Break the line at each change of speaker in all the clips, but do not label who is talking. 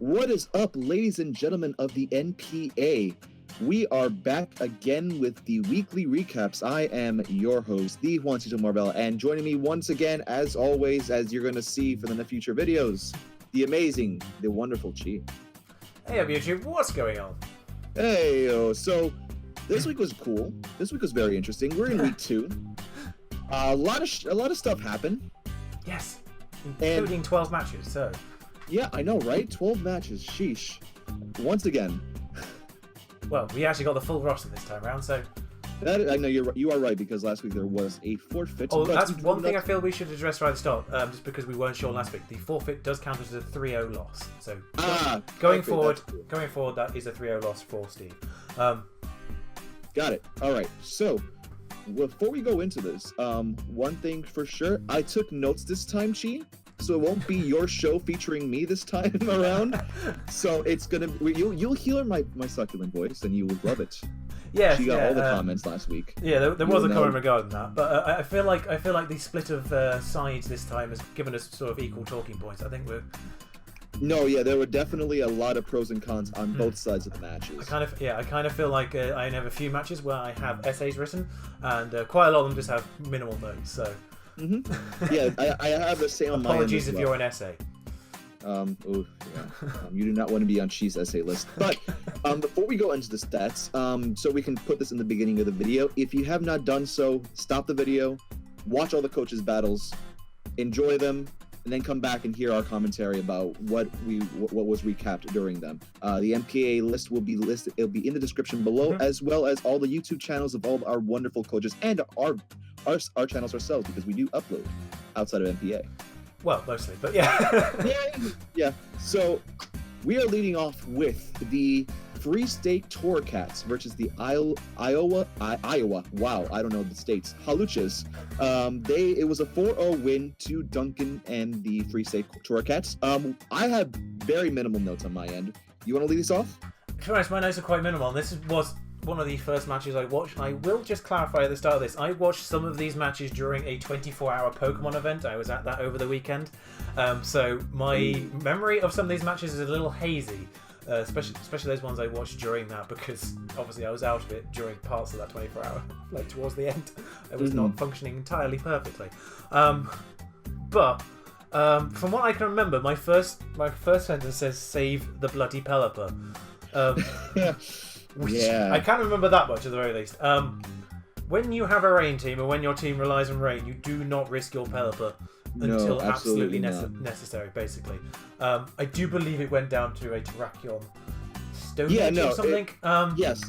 What is up, ladies and gentlemen of the NPA? We are back again with the weekly recaps. I am your host, the Juancito Marvel, and joining me once again, as always, as you're going to see for the future videos, the amazing, the wonderful Chi.
Hey up YouTube, what's going on?
Hey, so this week was cool. This week was very interesting. We're in week 2. A lot of stuff happened.
Yes, including 12 matches, so...
Yeah, I know, right? 12 matches, sheesh. Once again.
Well, we actually got the full roster this time around, so...
I know you are right, because last week there was a forfeit.
Oh, that's one thing I feel we should address right at the start, just because we weren't sure last week. The forfeit does count as a 3-0 loss, so going forward, that is a 3-0 loss for Steve.
Got it. All right, so before we go into this, one thing for sure, I took notes this time, Chi. So it won't be your show featuring me this time around. So it's gonna you'll hear my succulent voice and you will love it.
Yeah,
she got all the comments last week.
Yeah, there was a comment regarding that, but I feel like the split of sides this time has given us sort of equal talking points. I think we're.
No, yeah, there were definitely a lot of pros and cons on both sides of the matches.
I kind of feel like I have a few matches where I have essays written, and quite a lot of them just have minimal notes. So.
Yeah, I have the same on my end.
Apologies if you're an essay.
You do not want to be on Chi's essay list. But before we go into the stats, so we can put this in the beginning of the video. If you have not done so, stop the video, watch all the coaches' battles, enjoy them, and then come back and hear our commentary about what was recapped during them. The MPA list will be listed; it'll be in the description below, as well as all the YouTube channels of all our wonderful coaches and our channels ourselves, because we do upload outside of MPA.
Well, mostly, but yeah.
Yeah. So we are leading off with the Free State Tour Cats versus the Iowa. Wow, I don't know the states. Haluchas. It was a 4-0 win to Duncan and the Free State Tour Cats. I have very minimal notes on my end. You want to lead this off?
To be honest, my notes are quite minimal. This was one of the first matches I watched. I will just clarify at the start of this. I watched some of these matches during a 24-hour Pokemon event. I was at that over the weekend. So my memory of some of these matches is a little hazy. Especially those ones I watched during that, because obviously I was out of it during parts of that 24-hour, like towards the end. I was not functioning entirely perfectly. But from what I can remember, my first sentence says "save the bloody Pelipper." I can't remember that much at the very least. When you have a rain team, and when your team relies on rain, you do not risk your Pelipper until absolutely necessary, basically. I do believe it went down to a Terrakion Stone Age or something.
Yes,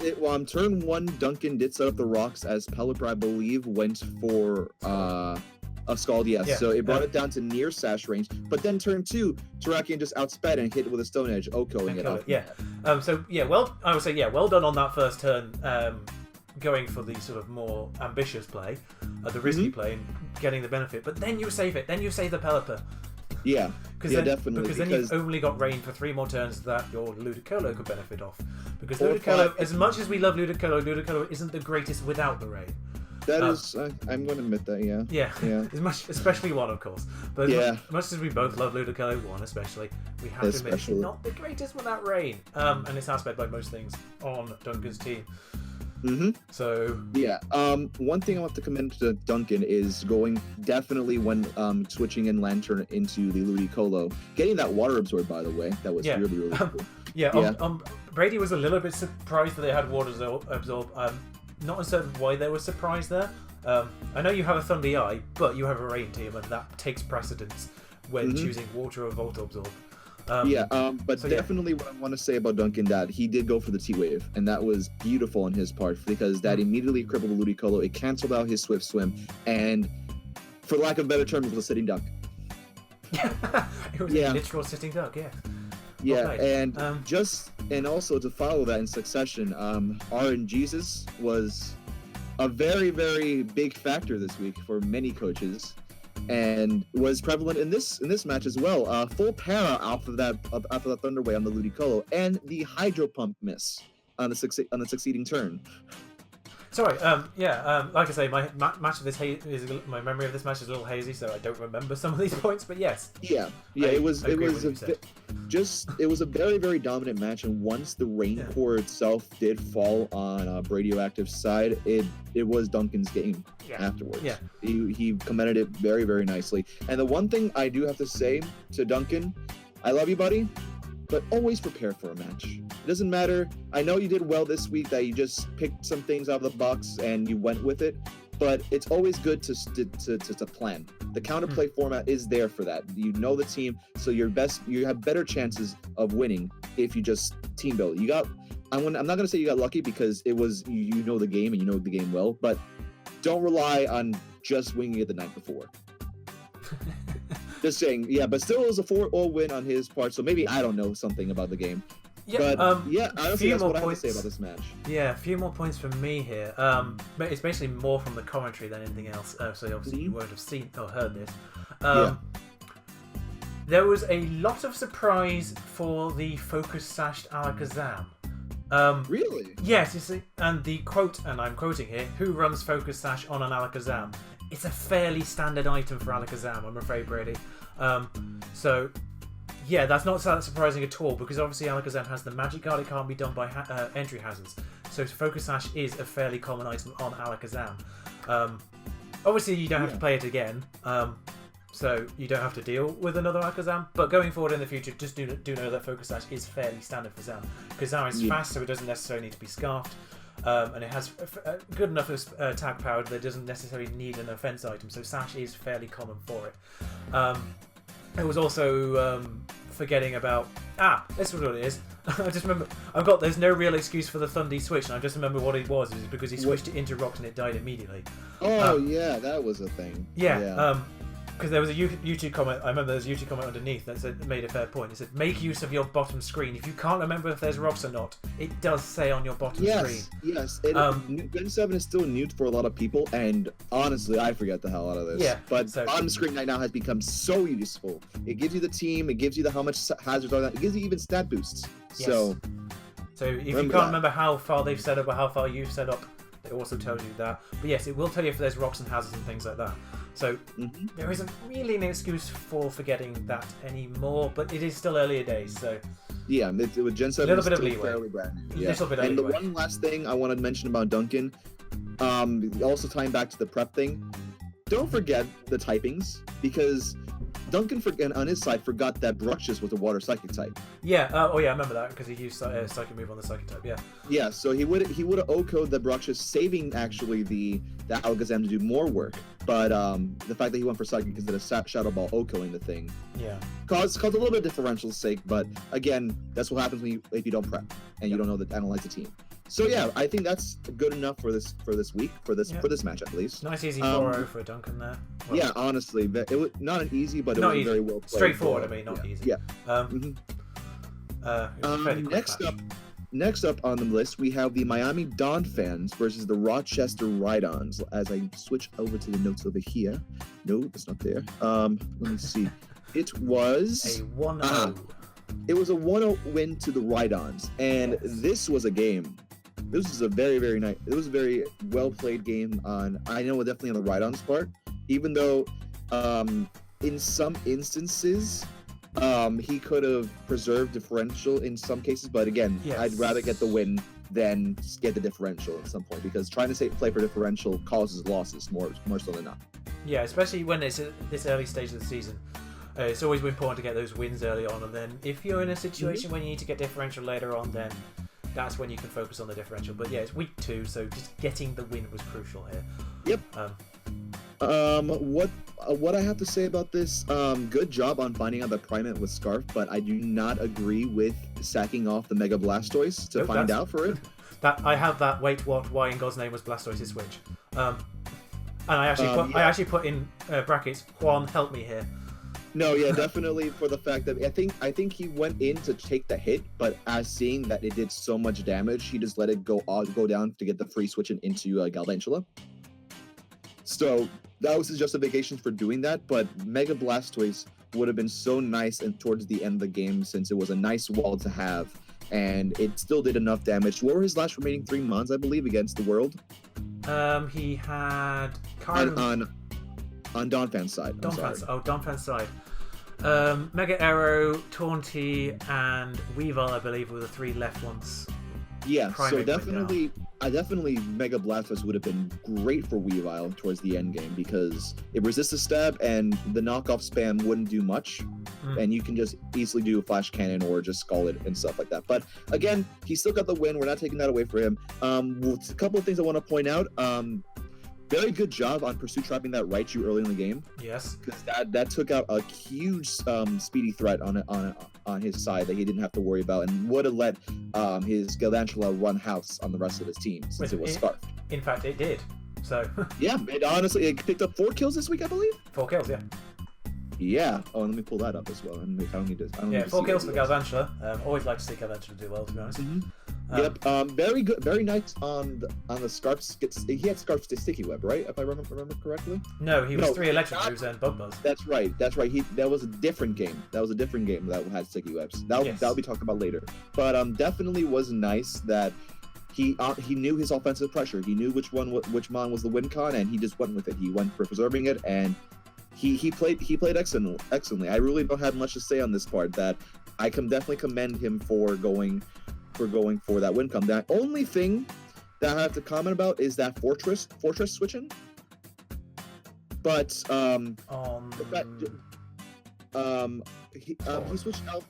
turn 1, Duncan did set up the rocks as Pelipper, I believe, went for a Scald, yes. Yeah. So it brought it down to near sash range. But then turn 2, Terrakion just outsped and hit it with a Stone Edge, Okoing it up.
Yeah. I would say, well done on that first turn, going for the sort of more ambitious play, the risky play, and getting the benefit. But then you save it. Then you save the Pelipper.
Yeah, definitely.
Because then you've only got rain for 3 more turns that your Ludicolo could benefit off. Because Ludicolo, as much as we love Ludicolo isn't the greatest without the rain.
That is, I'm going to admit that, yeah.
Yeah. Especially 1, of course. But as much as we both love Ludicolo, 1 especially, we have to admit it's not the greatest without rain. And it's outsped by most things on Duncan's team. So
yeah, one thing I want to commend to Duncan is going definitely when switching in Lantern into the Ludicolo, getting that water absorb, by the way. That was really cool.
Brady was a little bit surprised that they had water absorb. Not uncertain why they were surprised there. I know you have a Thunder Eye, but you have a Rain team, and that takes precedence when choosing water or Volt Absorb. Definitely what I want to say about Duncan, that he did go for the T-Wave, and that was beautiful on his part, because that immediately crippled the Ludicolo. It canceled out his Swift Swim, and for lack of a better term, it was a sitting duck. It was a literal sitting duck, yeah.
Yeah, and and also to follow that in succession, RNGesus was a very, very big factor this week for many coaches, and was prevalent in this match as well. Full para off of that Thunderwave on the Ludicolo, and the Hydro Pump miss on the succeeding turn.
Sorry. Like I say, my match of this my memory of this match is a little hazy, so I don't remember some of these points. But yes.
Yeah. It was a very, very dominant match, and once the rain core itself did fall on Radioactive's side, it was Duncan's game afterwards. Yeah. He commented it very, very nicely. And the one thing I do have to say to Duncan, I love you, buddy, but always prepare for a match. It doesn't matter. I know you did well this week that you just picked some things out of the box and you went with it, but it's always good to plan. The counterplay format is there for that. You know the team, so you have better chances of winning if you just team build. I'm not going to say you got lucky because it was you know the game and you know the game well, but don't rely on just winging it the night before. Just saying, but still it was a 4-0 win on his part, so maybe I don't know something about the game. Yeah, honestly, that's what I have to say about this match.
Yeah, a few more points from me here. But it's basically more from the commentary than anything else, so obviously you won't have seen or heard this. There was a lot of surprise for the focus-sashed Alakazam.
Really?
Yes, you see, and the quote, and I'm quoting here, who runs Focus Sash on an Alakazam? It's a fairly standard item for Alakazam, I'm afraid, Brady. So, yeah, that's not that surprising at all, because obviously Alakazam has the magic guard, it can't be done by entry hazards. So Focus Sash is a fairly common item on Alakazam. Obviously you don't have to play it again, so you don't have to deal with another Alakazam, but going forward in the future, just do know that Focus Sash is fairly standard for Zam, because Zam is fast, so it doesn't necessarily need to be scarfed, and it has good enough attack power that it doesn't necessarily need an offense item, so Sash is fairly common for it. I was also forgetting about... this is what it is. I just remember... there's no real excuse for the Thundy switch, and I just remember what it was. It was because he switched it into rocks and it died immediately.
Oh, yeah, that was a thing.
Because there was a YouTube comment, I remember there was a YouTube comment underneath that made a fair point. It said, make use of your bottom screen. If you can't remember if there's rocks or not, it does say on your bottom screen.
Yes. Gen 7 is still new for a lot of people, and honestly, I forget the hell out of this.
Yeah.
But bottom screen right now has become so useful. It gives you the team, it gives you how much hazards are that, it gives you even stat boosts.
Yes. So if you can't remember how far they've set up or how far you've set up, it also tells you that. But yes, it will tell you if there's rocks and hazards and things like that. So there isn't really an excuse for forgetting that anymore, but it is still earlier days, so...
Yeah, with Gen 7,
a little bit of leeway.
Fairly brand new.
Yeah.
And the one last thing I want to mention about Duncan, also tying back to the prep thing, don't forget the typings, because Duncan on his side forgot that Bruxious was a water psychic type.
Yeah, I remember that, because he used psychic move on the psychic type, yeah.
Yeah, so he would have O-coded the Bruxious, saving actually the Alakazam to do more work. But the fact that he went for psychic instead of Shadow Ball O-coding the thing caused a little bit of differential sake, but again, that's what happens if you don't prep and you don't know to analyze the team. So yeah, I think that's good enough for this week, for this match at least.
Nice easy 4-0 for Duncan there.
Well, yeah, honestly, it was not an easy, but it was very well played.
Straightforward, I mean, not easy.
Yeah. Next up on the list, we have the Miami Dawn fans versus the Rochester Rhydons. As I switch over to the notes over here. No, it's not there. Let me see. It was...
a 1-0.
It was a 1-0 win to the Rhydons. And this was a game. This was a very, very nice... It was a very well-played game on... I know definitely on the Rhydons' part. Even though, in some instances... he could have preserved differential in some cases, but again, I'd rather get the win than get the differential at some point, because trying to play for differential causes losses more so than not.
Yeah, especially when it's at this early stage of the season. It's always important to get those wins early on, and then if you're in a situation when you need to get differential later on, then that's when you can focus on the differential. But yeah, it's week 2, so just getting the win was crucial here.
Yep. What I have to say about this, good job on finding out the Primate was Scarf, but I do not agree with sacking off the Mega Blastoise to find out for it.
I have that, why in God's name was Blastoise's switch? And I actually put in brackets, Juan, help me here.
No, yeah, definitely for the fact that I think he went in to take the hit, but as seeing that it did so much damage, he just let it go down to get the free switching into Galvantula. So that was his justification for doing that, but Mega Blastoise would have been so nice and towards the end of the game, since it was a nice wall to have and it still did enough damage. What were his last remaining 3 mons, I believe, against the world?
He had
on Donphan's side.
Donphan's side. Mega Arrow, Taunty, and Weavile, I believe, were the 3 left ones.
Yeah, so definitely Mega Blastoise would have been great for Weavile towards the end game because it resists a stab and the knockoff spam wouldn't do much, and you can just easily do a Flash Cannon or just Scald it and stuff like that. But again, he still got the win. We're not taking that away from him. A couple of things I want to point out. Very good job on pursuit trapping that Raichu early in the game.
Yes,
because that took out a huge speedy threat on his side that he didn't have to worry about, and would have let his Galvantula run house on the rest of his team since it was scarfed.
In fact, it did. So
yeah, it picked up 4 kills this week, I believe.
4 kills, yeah.
Yeah. Oh, and let me pull that up as well. I don't need to.
4 kills for Galvantula. Always like to see Galvantula do well, to be honest.
Yep. Very good. Very nice on the Scarf. He had Scarf Sticky Web, right? If I remember correctly.
No, he was 3 electric moves and Bug Buzz.
That's right. That was a different game. That had Sticky Webs. That'll be talked about later. But definitely was nice that he knew his offensive pressure. He knew which mon was the win con, and he just went with it. He went for preserving it, and he played excellently. I really don't have much to say on this part. That I can definitely commend him for going for that win con. The only thing that I have to comment about is that fortress switching. But he switched out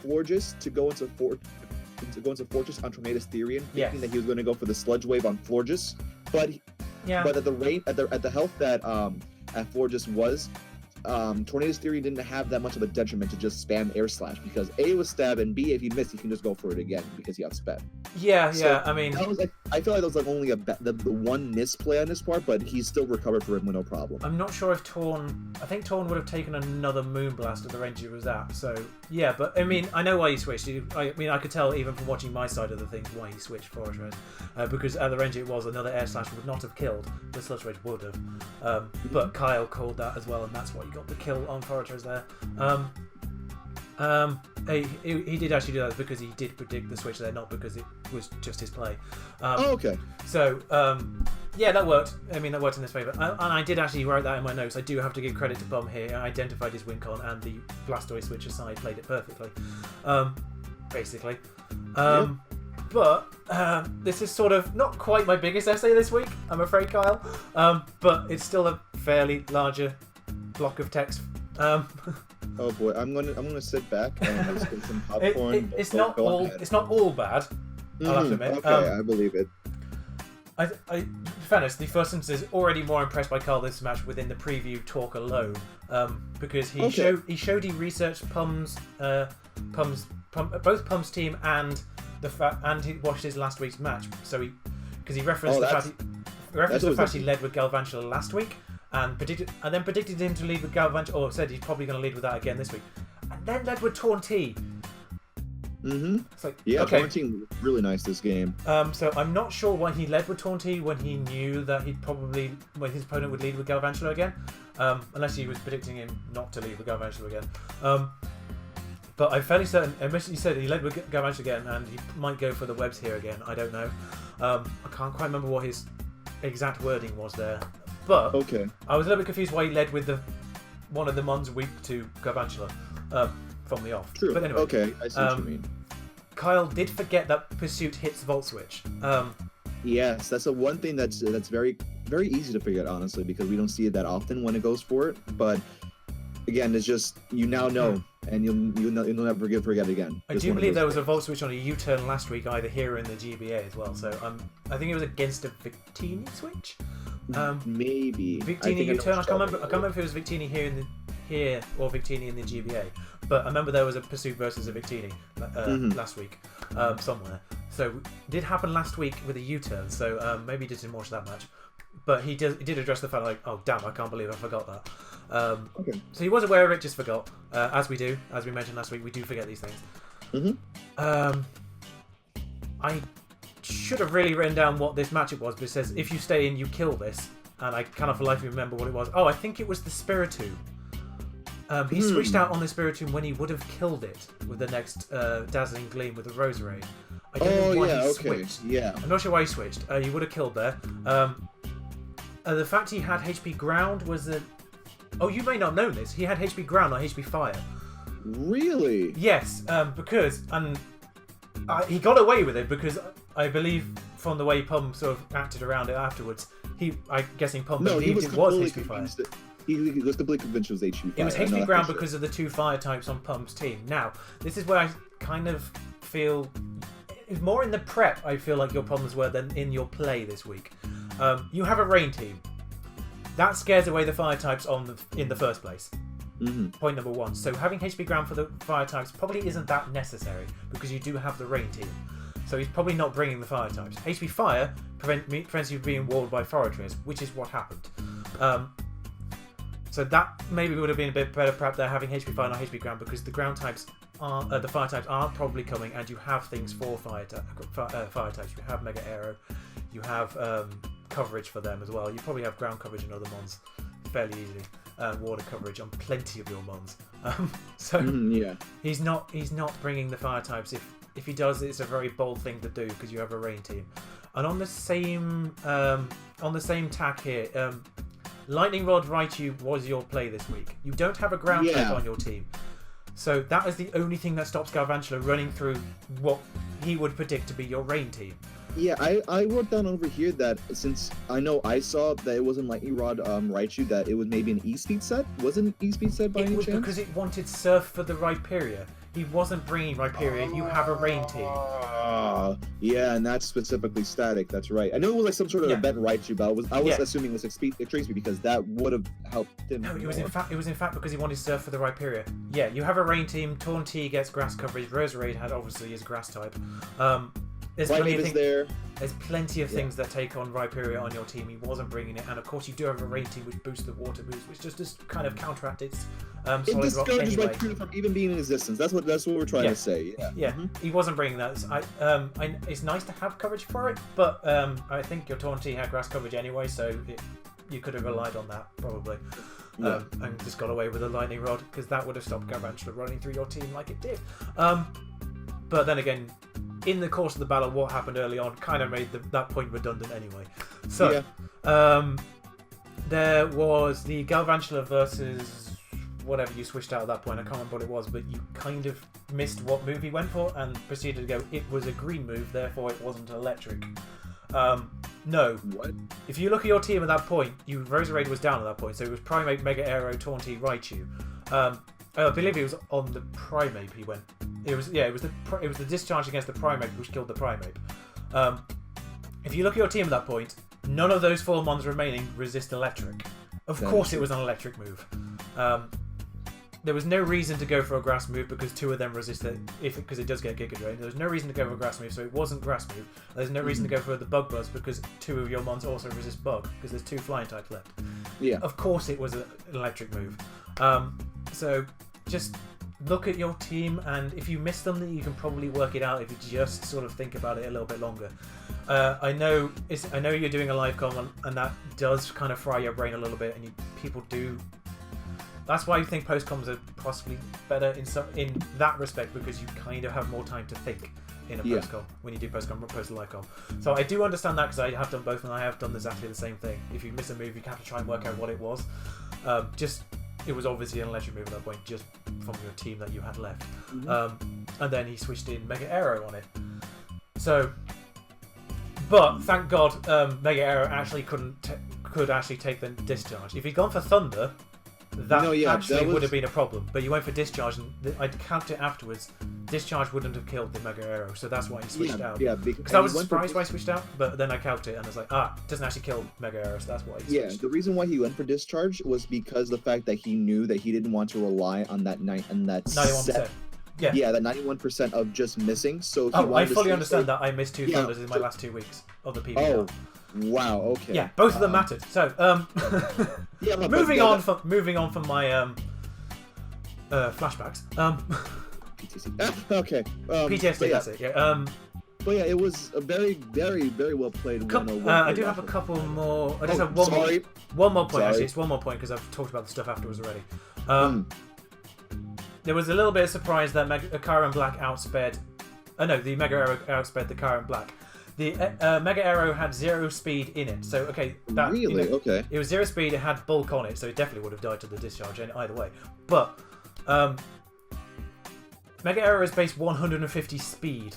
Florges to go into Fortress on Tornadus Therian, thinking that he was going to go for the Sludge Wave on Florges. But at the rate at the health that at Florges was, Tornadus Therian didn't have that much of a detriment to just spam Air Slash because A was stab, and B, if he missed, he can just go for it again because he outsped.
I mean,
I feel like that was only the one misplay on this part, but he's still recovered from it with no problem.
I'm not sure if I think Torn would have taken another Moonblast at the range it was at. So yeah, but I mean, I know why he switched. I mean, I could tell even from watching my side of the things why he switched Forest Red, because at the range it was, another Air Slash would not have killed. The Sludge Rage would have, but Kyle called that as well, and that's why he got the kill on Fortress there. He did actually do that because he did predict the switch there, not because it was just his play.
Okay.
So, yeah, that worked. I mean, that worked in his favour. And I did actually write that in my notes. I do have to give credit to Bum here. I identified his win con, and the Blastoise switch aside played it perfectly. Basically. But this is sort of not quite my biggest essay this week, I'm afraid, Kyle. But it's still a fairly larger block of text.
Oh boy, I'm gonna sit back and just get some popcorn.
It's not all bad. I'll have to admit.
Okay, I believe it.
Fairness, the first instance is already more impressed by Carl this match within the preview talk alone, because he showed he researched Pum's both Pum's team and he watched his last week's match. So he referenced the fact he led with Galvantula last week. And then predicted him to lead with Galvantula, or said he's probably going to lead with that again this week, and then led with Taunty. It's like, okay.
Taunty really nice this game.
So I'm not sure why he led with Taunty when he knew that when his opponent would lead with Galvantula again, unless he was predicting him not to lead with Galvantula again. But I'm fairly certain. He said he led with Galvantula again, and he might go for the webs here again. I don't know. I can't quite remember what his exact wording was there. But I was a little bit confused why he led with one of the Mons weak to Galvantula from the off.
True.
But anyway,
okay, I see what you mean.
Kyle did forget that Pursuit hits Volt Switch.
Yes, that's one thing that's very very easy to forget, honestly, because we don't see it that often when it goes for it. But again, it's just you now know, and you'll never forget again.
I do believe there was a Volt Switch on a U-turn last week, either here or in the GBA as well. So I think it was against a Victini switch.
Maybe
Victini U-turn. I can't remember if it was Victini here or Victini in the GBA. But I remember there was a Pursuit versus a Victini last week somewhere. So it did happen last week with a U-turn. So maybe he didn't watch that match. But he did address the fact like, oh damn, I can't believe I forgot that. So he was aware of it, just forgot. As we mentioned last week, we do forget these things. I should have really written down what this matchup was, but it says if you stay in, you kill this, and I cannot for life remember what it was. Oh, I think it was the Spiritomb. He switched out on the Spiritomb when he would have killed it with the next Dazzling Gleam with the Roserade. I don't know why he switched.
Yeah.
I'm not sure why he switched. He would have killed there. The fact he had HP Ground was a... Oh, you may not know this. He had HP Ground, not HP Fire.
Really?
Yes, because... And he got away with it because I believe from the way Pum sort of acted around it afterwards, I'm guessing Pum believed it was HP Fire.
He was completely convinced it was HP Fire.
It was HP Ground because of the 2 fire types on Pum's team. Now, this is where I kind of feel... More in the prep, I feel like your problems were than in your play this week. You have a rain team. That scares away the fire types in the first place. Point number 1. So having HP Ground for the fire types probably isn't that necessary because you do have the rain team. So he's probably not bringing the fire types. HP Fire prevents you being walled by Foragers, which is what happened. So that maybe would have been a bit better prep there, having HP Fire, not HP Ground, because the ground types the fire types aren't probably coming, and you have things for fire types. You have Mega Aero, you have coverage for them as well. You probably have ground coverage and other mons fairly easily, water coverage on plenty of your mons. He's not bringing the fire types. If he does, it's a very bold thing to do because you have a rain team. And on the same tack here, Lightning Rod Raichu was your play this week. You don't have a ground type on your team. So that is the only thing that stops Galvantula running through what he would predict to be your rain team.
Yeah, I wrote down over here that since I know I saw that it wasn't Lightning Rod Raichu, that it was maybe an E-Speed set? Was it an E-Speed set by any chance? It was
because it wanted Surf for the Rhyperior. He wasn't bringing Rhyperior. You have a rain team.
Yeah, and that's specifically static. That's right. I know it was like some sort of event Raichu, but I was assuming it was Extreme Speed because that would have helped him.
No, it was in fact because he wanted Surf for the Rhyperior. Yeah, you have a rain team. Torn T gets grass coverage. Roserade had obviously his grass type. There's plenty of things that take on Rhyperior on your team. He wasn't bringing it, and of course you do have a rain team which boosts the water boost, which just kind of counteract its solid rock
discourages
anyway.
Rhyperior from even being in existence. That's what we're trying to say. Yeah.
He wasn't bringing that. It's nice to have coverage for it, but I think your Torn T had grass coverage anyway, so you could have relied on that probably. And just got away with a Lightning Rod because that would have stopped Galvantula running through your team like it did. But then again, in the course of the battle, what happened early on kind of made that point redundant anyway. So, there was the Galvantula versus whatever you switched out at that point. I can't remember what it was, but you kind of missed what move he went for and proceeded to go, it was a green move, therefore it wasn't electric. No. What? If you look at your team at that point, Roserade was down at that point, so it was Primeape, Mega Aero, Taunty, Raichu. I believe it was on the Primeape he went. It was the discharge against the Primeape which killed the Primeape. If you look at your team at that point, none of those 4 mons remaining resist electric. Of course it was an electric move. There was no reason to go for a grass move because 2 of them resist it because it does get Giga Drain. There was no reason to go for a grass move, so it wasn't grass move. There's no reason to go for the Bug Buzz because 2 of your mons also resist Bug because there's 2 flying types left.
Yeah.
Of course it was an electric move. So just look at your team, and if you miss something, you can probably work it out if you just sort of think about it a little bit longer. I know you're doing a live com, and that does kind of fry your brain a little bit, and people do. That's why I think post-coms are possibly better in that respect, because you kind of have more time to think in a post-com when you do post-com or post-live com. So I do understand that because I have done both, and I have done exactly the same thing. If you miss a move, you have to try and work out what it was. It was obviously an electric move at that point, just from your team that you had left. And then he switched in Mega Aero on it. So, but thank God, Mega Aero actually could actually take the discharge. If he'd gone for Thunder, that would have been a problem. But you went for discharge, and I'd count it afterwards. Discharge wouldn't have killed the Mega Aero, so that's why he switched out. Yeah, because I was surprised why he switched out, but then I counted it and I was like, it doesn't actually kill Mega Aero, so that's why he switched.
Yeah, the reason why he went for discharge was because the fact that he knew that he didn't want to rely on that
91%. Yeah,
that 91% of just missing. So
I fully understand that. I missed 2 Thunders in my last 2 weeks of the PvP.
Oh, wow. Okay.
Yeah, both of them mattered. So, moving on from my flashbacks.
PTC. Okay.
PTSD. That's it. Yeah.
But yeah, it was a very, very, very well played 101.
I do have a couple more. I just have one more point. Actually, it's one more point because I've talked about the stuff afterwards already. there was a little bit of surprise that Kyron Black outsped. No, the Mega Arrow outsped the Kyron Black. The Mega Arrow had 0 speed in it, so okay. That,
really? Okay.
It was 0 speed. It had bulk on it, so it definitely would have died to the discharge either way. But Mega Arrow is base 150 speed.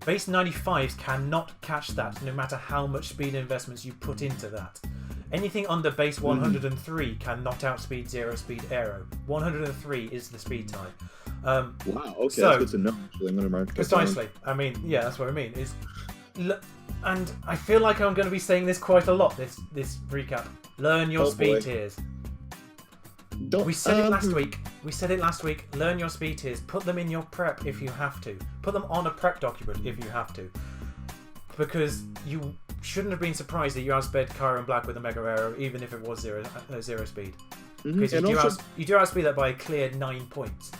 Base 95s cannot catch that, no matter how much speed investments you put into that. Anything under base 103 cannot outspeed 0 speed Arrow. 103 is the speed tie.
Wow. Okay,
so,
that's good to know. Actually, I'm gonna mark
precisely. I mean, yeah, that's what I mean. And I feel like I'm going to be saying this quite a lot. This recap. Learn your speed tiers. We said it last week. Learn your speed tiers. Put them in your prep if you have to. Put them on a prep document if you have to. Because you shouldn't have been surprised that you outsped Kyron Black with a Mega Arrow, even if it was zero speed. Because you do outspeed that by a clear 9 points.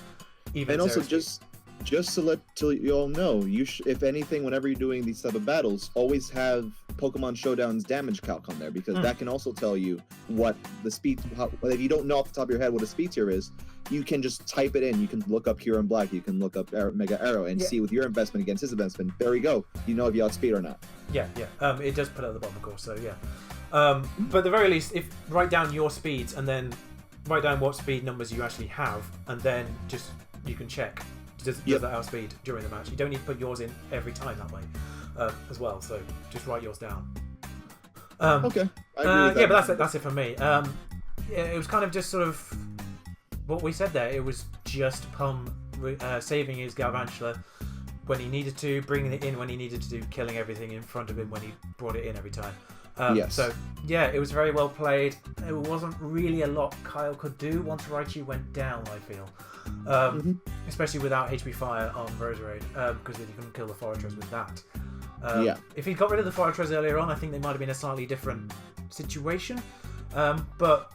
Even
and also
speed.
just to let you all know, if anything, whenever you're doing these type of battles, always have Pokemon Showdown's damage calc on there, because that can also tell you what the speed. If you don't know off the top of your head what a speed tier is, you can just type it in. You can look up Kyron Black, you can look up Mega Arrow, and see with your investment against his investment. There we go. You know if you outspeed or not.
Yeah. It does put it at the bottom, of course. So yeah. But at the very least, write down your speeds and then write down what speed numbers you actually have, and then just you can check. Does that outspeed during the match? You don't need to put yours in every time that way as well, so just write yours down.
Okay. I agree with that.
But that's it for me. It was kind of just sort of what we said there. It was just Pum saving his Galvantula when he needed to, bringing it in when he needed to, killing everything in front of him when he brought it in every time. So, yeah, it was very well played. There wasn't really a lot Kyle could do once Raichu went down, I feel. Especially without HP Fire on Roserade, because then you couldn't kill the Fortress with that. If he'd got rid of the Fortress earlier on, I think they might have been a slightly different situation. But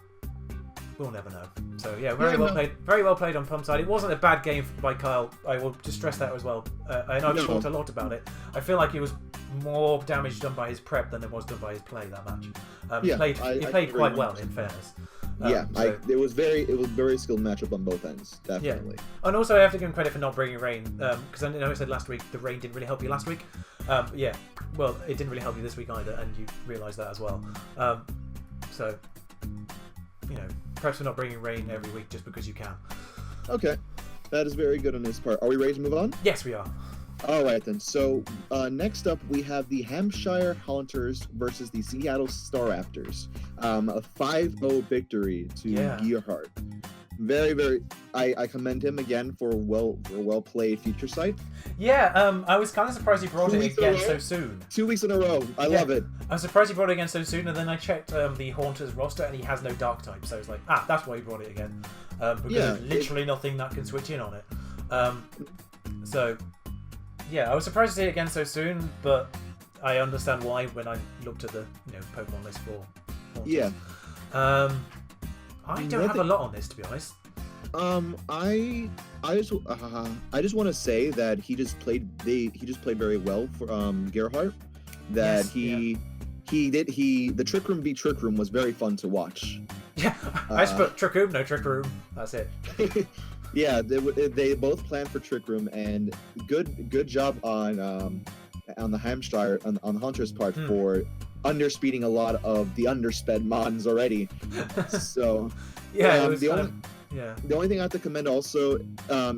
we'll never know. So, yeah, very well played on Pum's side. It wasn't a bad game by Kyle. I will just stress that as well. I know I've talked a lot about it. I feel like it was more damage done by his prep than it was done by his play that match. He played quite well, in fairness.
It was very skilled matchup on both ends, definitely.
Yeah. And also I have to give him credit for not bringing rain, because I know I said last week the rain didn't really help you last week. Well, it didn't really help you this week either, and you realise that as well. So, you know, perhaps we're not bringing rain every week just because you can. Okay,
that is very good on his part. Are we ready to move on?
Yes, we are.
All right then. So next up, we have the Hampshire Hunters versus the Seattle Staraptors. A 5-0 victory to Gearhart. Very, very. I commend him again for well played future sight.
Yeah. I was kind of surprised he brought it again so soon.
2 weeks in a row. I love it.
I was surprised he brought it again so soon, and then I checked the Haunters roster, and he has no Dark type. So it's like, that's why he brought it again. Because there's literally nothing that can switch in on it. Yeah, I was surprised to see it again so soon, but I understand why when I looked at the Pokemon list for Haunters.
Yeah.
I don't have a lot on this, to be honest.
I just want to say that he just played very well for Gerhardt. That the Trick Room v Trick Room was very fun to watch.
Yeah, I just put Trick Room, no Trick Room. That's it.
Yeah, they both planned for Trick Room, and good job on the Hampshire on the Hunter's part for underspeeding a lot of the undersped Mons already. So
yeah, it was
the only thing I have to commend also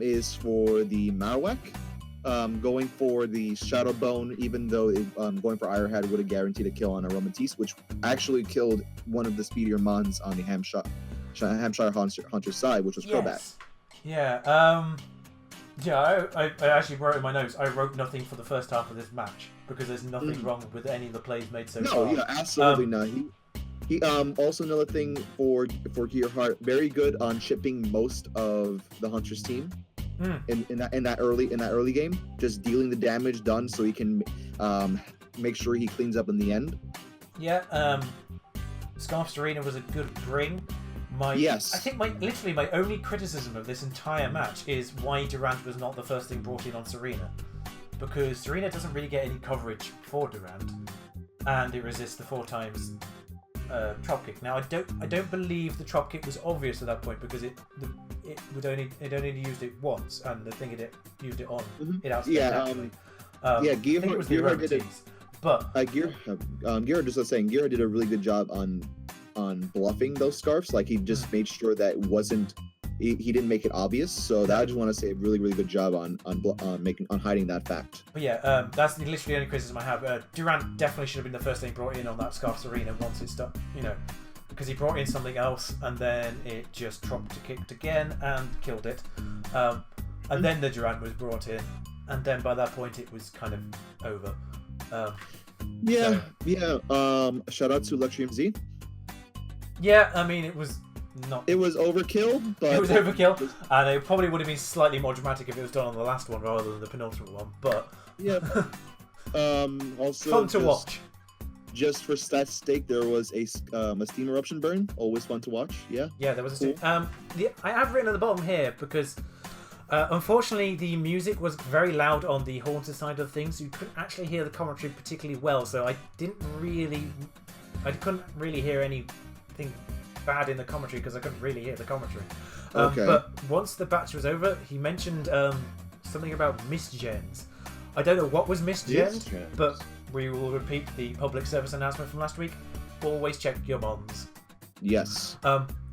is for the Marowak. Going for the Shadow Bone, even though going for Ironhead would have guaranteed a kill on Aromatisse, which actually killed one of the speedier Mons on the Hampshire Hunter side, which was Crobat.
Yeah, I actually wrote in my notes, I wrote nothing for the first half of this match, because there's nothing wrong with any of the plays made so far. No, yeah,
absolutely not. He also another thing for Gearhart, very good on shipping most of the Hunter's team in that early game, just dealing the damage done so he can make sure he cleans up in the end.
Yeah, Scarf Serena was a good bring. I think my only criticism of this entire match is why Durant was not the first thing brought in on Serena, because Serena doesn't really get any coverage for Durant, and it resists the 4 times Chop Kick. Now I don't believe the Chop Kick was obvious at that point, because it it only used it once, and the thing it used it on it outspent naturally.
Yeah,
I think it was the aromatize. But
Gearhart, just was saying, Gearhart did a really good job on bluffing those scarves. Like he just made sure that it wasn't. He didn't make it obvious. So that I just want to say a really really good job on hiding that fact.
But yeah, that's literally the only criticism I have. Durant definitely should have been the first thing brought in on that Scarfs Arena once it stopped. Because he brought in something else and then it just dropped to kicked again and killed it. And then the Durant was brought in, and then by that point it was kind of over.
Shout out to Luxury MZ.
Yeah, I mean it was not.
It was overkill, but
it was overkill, and it probably would have been slightly more dramatic if it was done on the last one rather than the penultimate one. But
yeah, also
fun to watch.
Just for stats' sake, there was a steam eruption burn. Always fun to watch. Yeah.
Yeah, there was a steam. I have written at the bottom here because. Unfortunately, the music was very loud on the Haunted side of things. So you couldn't actually hear the commentary particularly well, so I couldn't really hear anything bad in the commentary because I couldn't really hear the commentary.
Okay.
But once the batch was over, he mentioned something about misgens. I don't know what was misgened, but we will repeat the public service announcement from last week. Always check your mons.
Yes.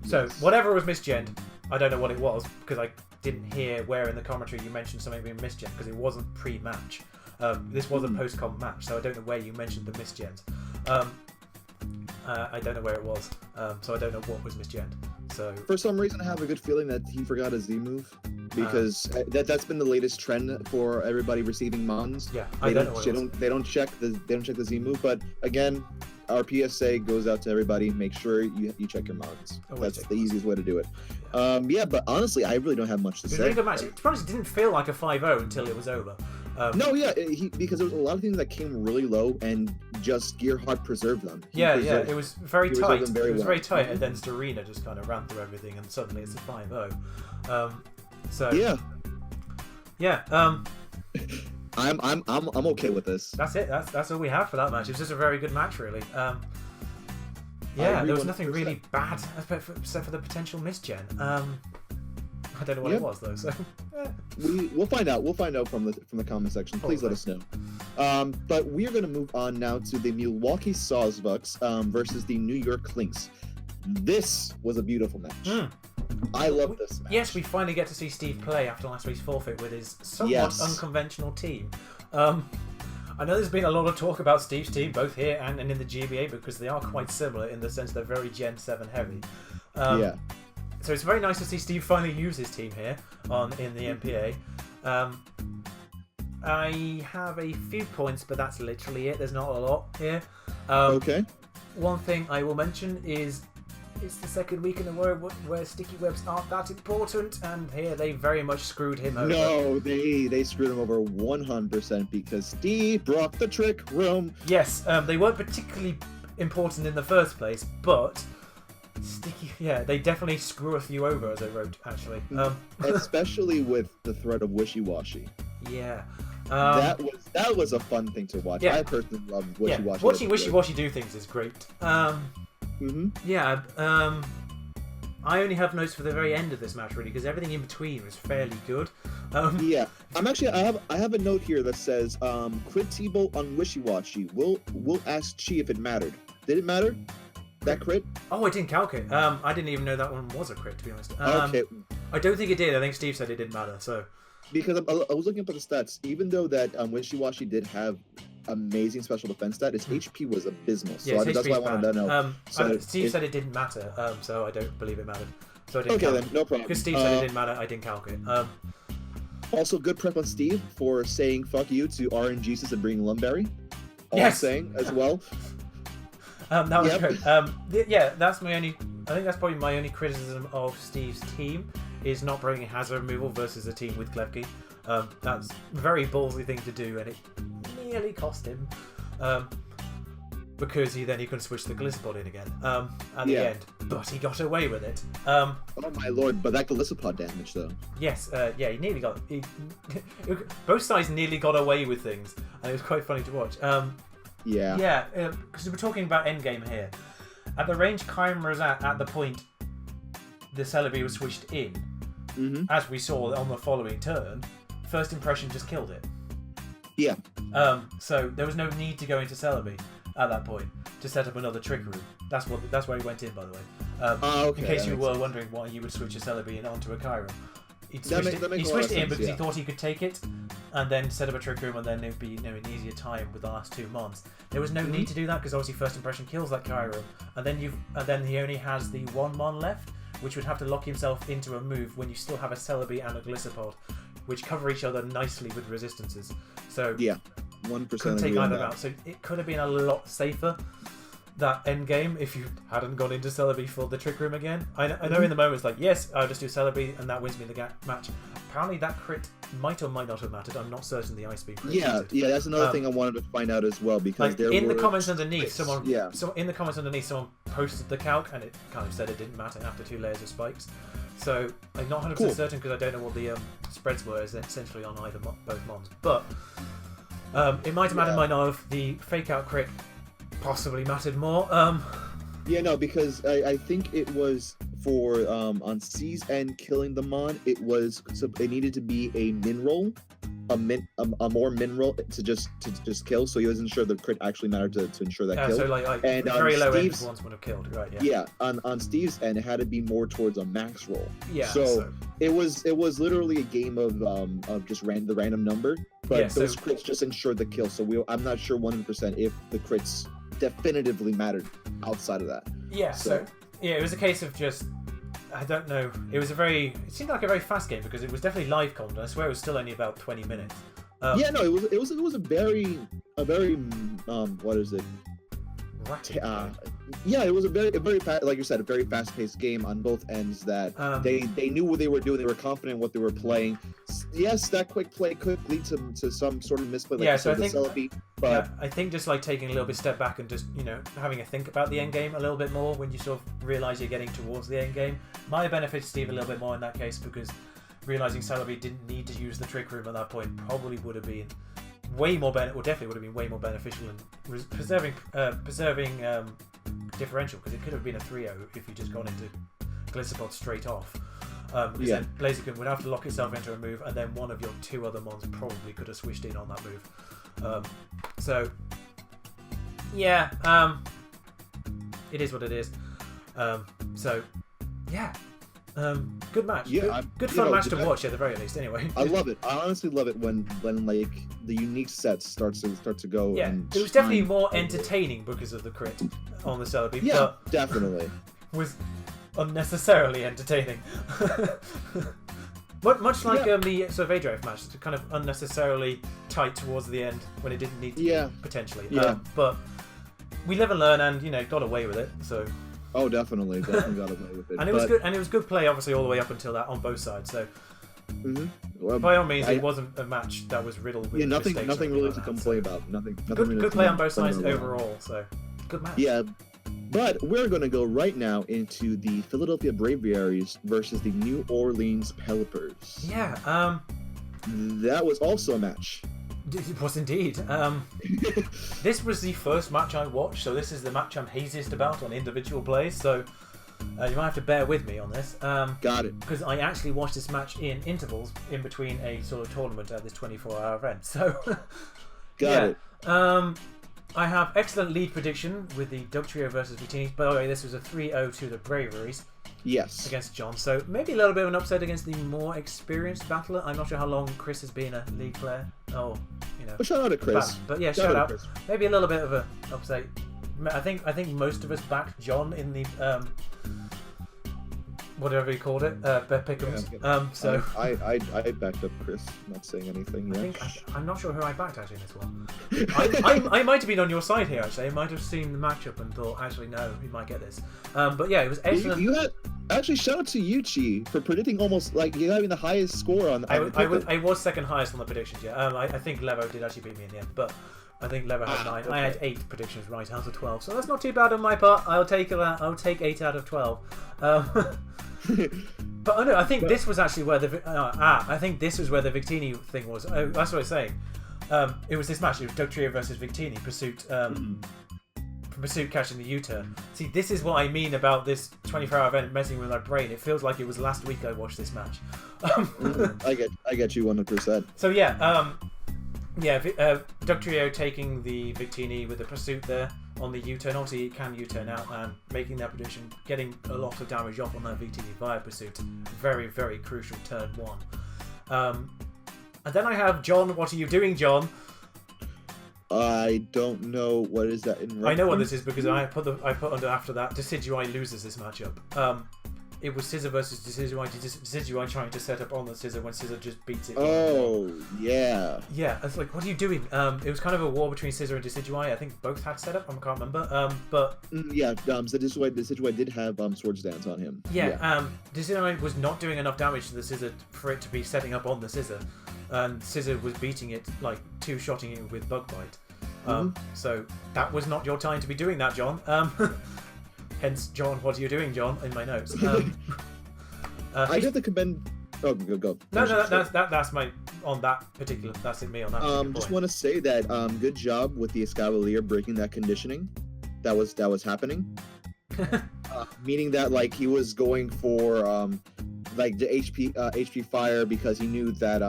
So whatever was misgened, I don't know what it was because I didn't hear where in the commentary you mentioned something being misgen because it wasn't pre-match. This was a post-com match, so I don't know where you mentioned the misgens. I don't know where it was, so I don't know what was misgened. So
for some reason, I have a good feeling that he forgot his Z move because that's been the latest trend for everybody receiving mons.
Yeah,
they don't check the Z move, but again. Our PSA goes out to everybody. Make sure you check your mods. That's the easiest way to do it. But honestly, I really don't have much to say.
It was a really good match. To be honest, it didn't feel like a 5-0 until it was over.
Because there was a lot of things that came really low, and just Gearhart preserved them.
It was very tight. It was very tight,
Mm-hmm.
and then Serena just kind of ran through everything, and suddenly it's a 5-0.
I'm okay with this.
That's it. That's all we have for that match. It was just a very good match, really. There was nothing really bad except for the potential misgen. I don't know what it was though. So
we'll find out. We'll find out from the comment section. Please let us know. But we're going to move on now to the Milwaukee Sawbucks versus the New York Lynx. This was a beautiful match. I love this match.
Yes, we finally get to see Steve play after last week's forfeit with his somewhat unconventional team. I know there's been a lot of talk about Steve's team, both here and in the GBA, because they are quite similar in the sense they're very Gen 7 heavy. So it's very nice to see Steve finally use his team here in the NPA. I have a few points, but that's literally it. There's not a lot here.
Okay.
One thing I will mention is it's the second week in a row where sticky webs aren't that important, and here they very much screwed him over.
No, they screwed him over 100% because Steve brought the trick room.
Yes, they weren't particularly important in the first place, but they definitely screw you over, as I wrote, actually.
Especially with the threat of wishy-washy.
Yeah.
That was a fun thing to watch. I personally love wishy-washy.
Yeah, watching wishy-washy do things is great. I only have notes for the very end of this match, really, because everything in between was fairly good.
I have a note here that says crit T-Bolt on wishy-washy. We'll ask Chi if it mattered. Did it matter? That crit?
Oh, I didn't calculate. I didn't even know that one was a crit, to be honest.
Okay.
I don't think it did. I think Steve said it didn't matter. So
because I was looking up at the stats, even though that wishy-washy did have amazing special defense stat, its HP was abysmal. So that's why I wanted to know.
Steve said it didn't matter, so I don't believe it mattered. So I didn't
then, no problem.
Because Steve said it didn't matter, I didn't calculate.
Also, good prep on Steve for saying fuck you to RNGesus and bringing Lumberry. Saying as well.
That was good. That's my only. I think that's probably my only criticism of Steve's team is not bringing hazard removal versus a team with Klevki. That's a very ballsy thing to do, and it nearly cost him because he couldn't switch the Glisspod in again at the end, but he got away with it. Oh
my lord! But that Glisspod damage, though.
Yes, he nearly got. Both sides nearly got away with things, and it was quite funny to watch. Because we're talking about endgame here. At the range Chimera was at the point the Celebi was switched in, as we saw on the following turn, first impression just killed it.
Yeah.
So there was no need to go into Celebi at that point to set up another trick room. That's where he went in, by the way.
Okay,
in case you were wondering why you would switch a Celebi onto a Chiron. He switched it in because he thought he could take it and then set up a trick room, and then it would be an easier time with the last 2 months. There was no need to do that because obviously first impression kills that Chiron, and then he only has the 1-mon left, which would have to lock himself into a move when you still have a Celebi and a Glycerpod, which cover each other nicely with resistances. So
yeah, 1%
couldn't take either out. So it could have been a lot safer, that end game, if you hadn't gone into Celebi for the trick room again. I know in the moment it's like, yes, I'll just do Celebi and that wins me the match. Apparently that crit might or might not have mattered. I'm not certain the ice beam crit.
Yeah, that's another thing I wanted to find out as well, because
in the comments underneath, someone posted the calc and it kind of said it didn't matter after 2 layers of spikes. So I'm not 100% certain because I don't know what the spreads were essentially on either both mons. But it might have mattered, might not have. The fake out crit possibly mattered more.
Yeah, no, because I think it was for on C's end killing the mon. It needed to be a min roll, a more min roll to just kill. So he wasn't sure the crit actually mattered to ensure that kill.
So like
and
very low end ones would have killed, right? Yeah.
Yeah, on Steve's end, it had to be more towards a max roll.
Yeah.
So it was literally a game of just the random number, but those crits just ensured the kill. So I'm not sure 100% if the crits definitively mattered outside of that.
Yeah, so it was a case of just, I don't know, it seemed like a very fast game because it was definitely live content. I swear it was still only about 20 minutes.
It was a very what is it? It was a very fast, like you said, a very fast-paced game on both ends. That they knew what they were doing. They were confident in what they were playing. Yes, that quick play could lead to some sort of misplay. Like
so I think,
Celebi, but
I think just like taking a little bit step back and just having a think about the end game a little bit more when you sort of realize you're getting towards the end game might have benefited Steve a little bit more in that case, because realizing Celebi didn't need to use the trick room at that point probably would have been definitely would have been way more beneficial in preserving differential, because it could have been a 3-0 if you just gone into Glycerpod straight off. Because then Blaziken would have to lock itself into a move, and then one of your 2 other mons probably could have switched in on that move. It is what it is. Good match.
Yeah,
good fun match to watch at the very least. Anyway,
I love it. I honestly love it when like the unique sets start to go.
Yeah, it was definitely more entertaining because of the crit on the Celebi.
Yeah,
but
definitely
was unnecessarily entertaining. Much like the Survey Drive match, it's kind of unnecessarily tight towards the end when it didn't need to be, potentially.
Yeah.
But we live and learn, and got away with it. So.
Oh, definitely got away with it.
And it was good, and it was good play, obviously, all the way up until that on both sides. So, well, by all means, it wasn't a match that was riddled with
nothing
mistakes
really to complain about. Nothing
good play on both sides overall. So, good match.
Yeah, but we're going to go right now into the Philadelphia Braviaries versus the New Orleans Pelipers.
Yeah.
That was also a match.
It was indeed. This was the first match I watched, so this is the match I'm haziest about on individual plays, so you might have to bear with me on this.
Got it.
Because I actually watched this match in intervals in between a sort of tournament at this 24-hour event, so...
Got it.
I have excellent lead prediction with the Doug Trio versus Victini. By the way, this was a 3-0 to the Braveries.
Yes.
Against John. So maybe a little bit of an upset against the more experienced battler. I'm not sure how long Chris has been a league player. Well,
shout out to Chris.
But yeah, shout out. Maybe a little bit of an upset. I think most of us backed John in the whatever he called it, bet pick'ems.
Yeah.
So
I backed up Chris, not saying anything.
I'm not sure who I backed actually in this one. I might have been on your side here actually. I might have seen the matchup and thought actually no, he might get this. But yeah, it was excellent.
You had actually shout out to you, Chi, for predicting almost like you having the highest score on.
I was second highest on the predictions. Yeah, I think Levo did actually beat me in the end, but. I think Levo had 9. Okay. I had 8 predictions right out of 12, so that's not too bad on my part. I'll take 8 out of 12. But no, I think this was actually where I think this was where the Victini thing was. That's what I was saying. It was this match. It was Doug Trio versus Victini. Pursuit Pursuit catching the U-turn. See, this is what I mean about this 24-hour event messing with my brain. It feels like it was last week I watched this match.
I get you 100%.
So Doug Trio taking the Victini with the Pursuit there on the U-turn. Obviously, it can U-turn out and making that prediction, getting a lot of damage off on that Victini via Pursuit. Very, very crucial turn 1. And then I have John. What are you doing, John?
I don't know what is that in reference?
I know what this is because I put under after that. Decidueye loses this matchup. It was Scissor versus Decidueye. Decidueye trying to set up on the Scissor when Scissor just beats it.
Oh, yeah.
Yeah, it's like, what are you doing? It was kind of a war between Scissor and Decidueye. I think both had set up. I can't remember. But
yeah, so Decidueye did have Swords Dance on him.
Yeah. Decidueye was not doing enough damage to the Scissor for it to be setting up on the Scissor, and Scissor was beating it, like two-shotting it with Bug Bite. So that was not your time to be doing that, John. Hence, John, what are you doing, John? In my notes.
I have to commend. Oh, go.
No, that's my on that particular. That's me on that.
Just want to say that good job with the Escavalier breaking that conditioning. That was happening. Meaning that like he was going for like the HP fire because he knew that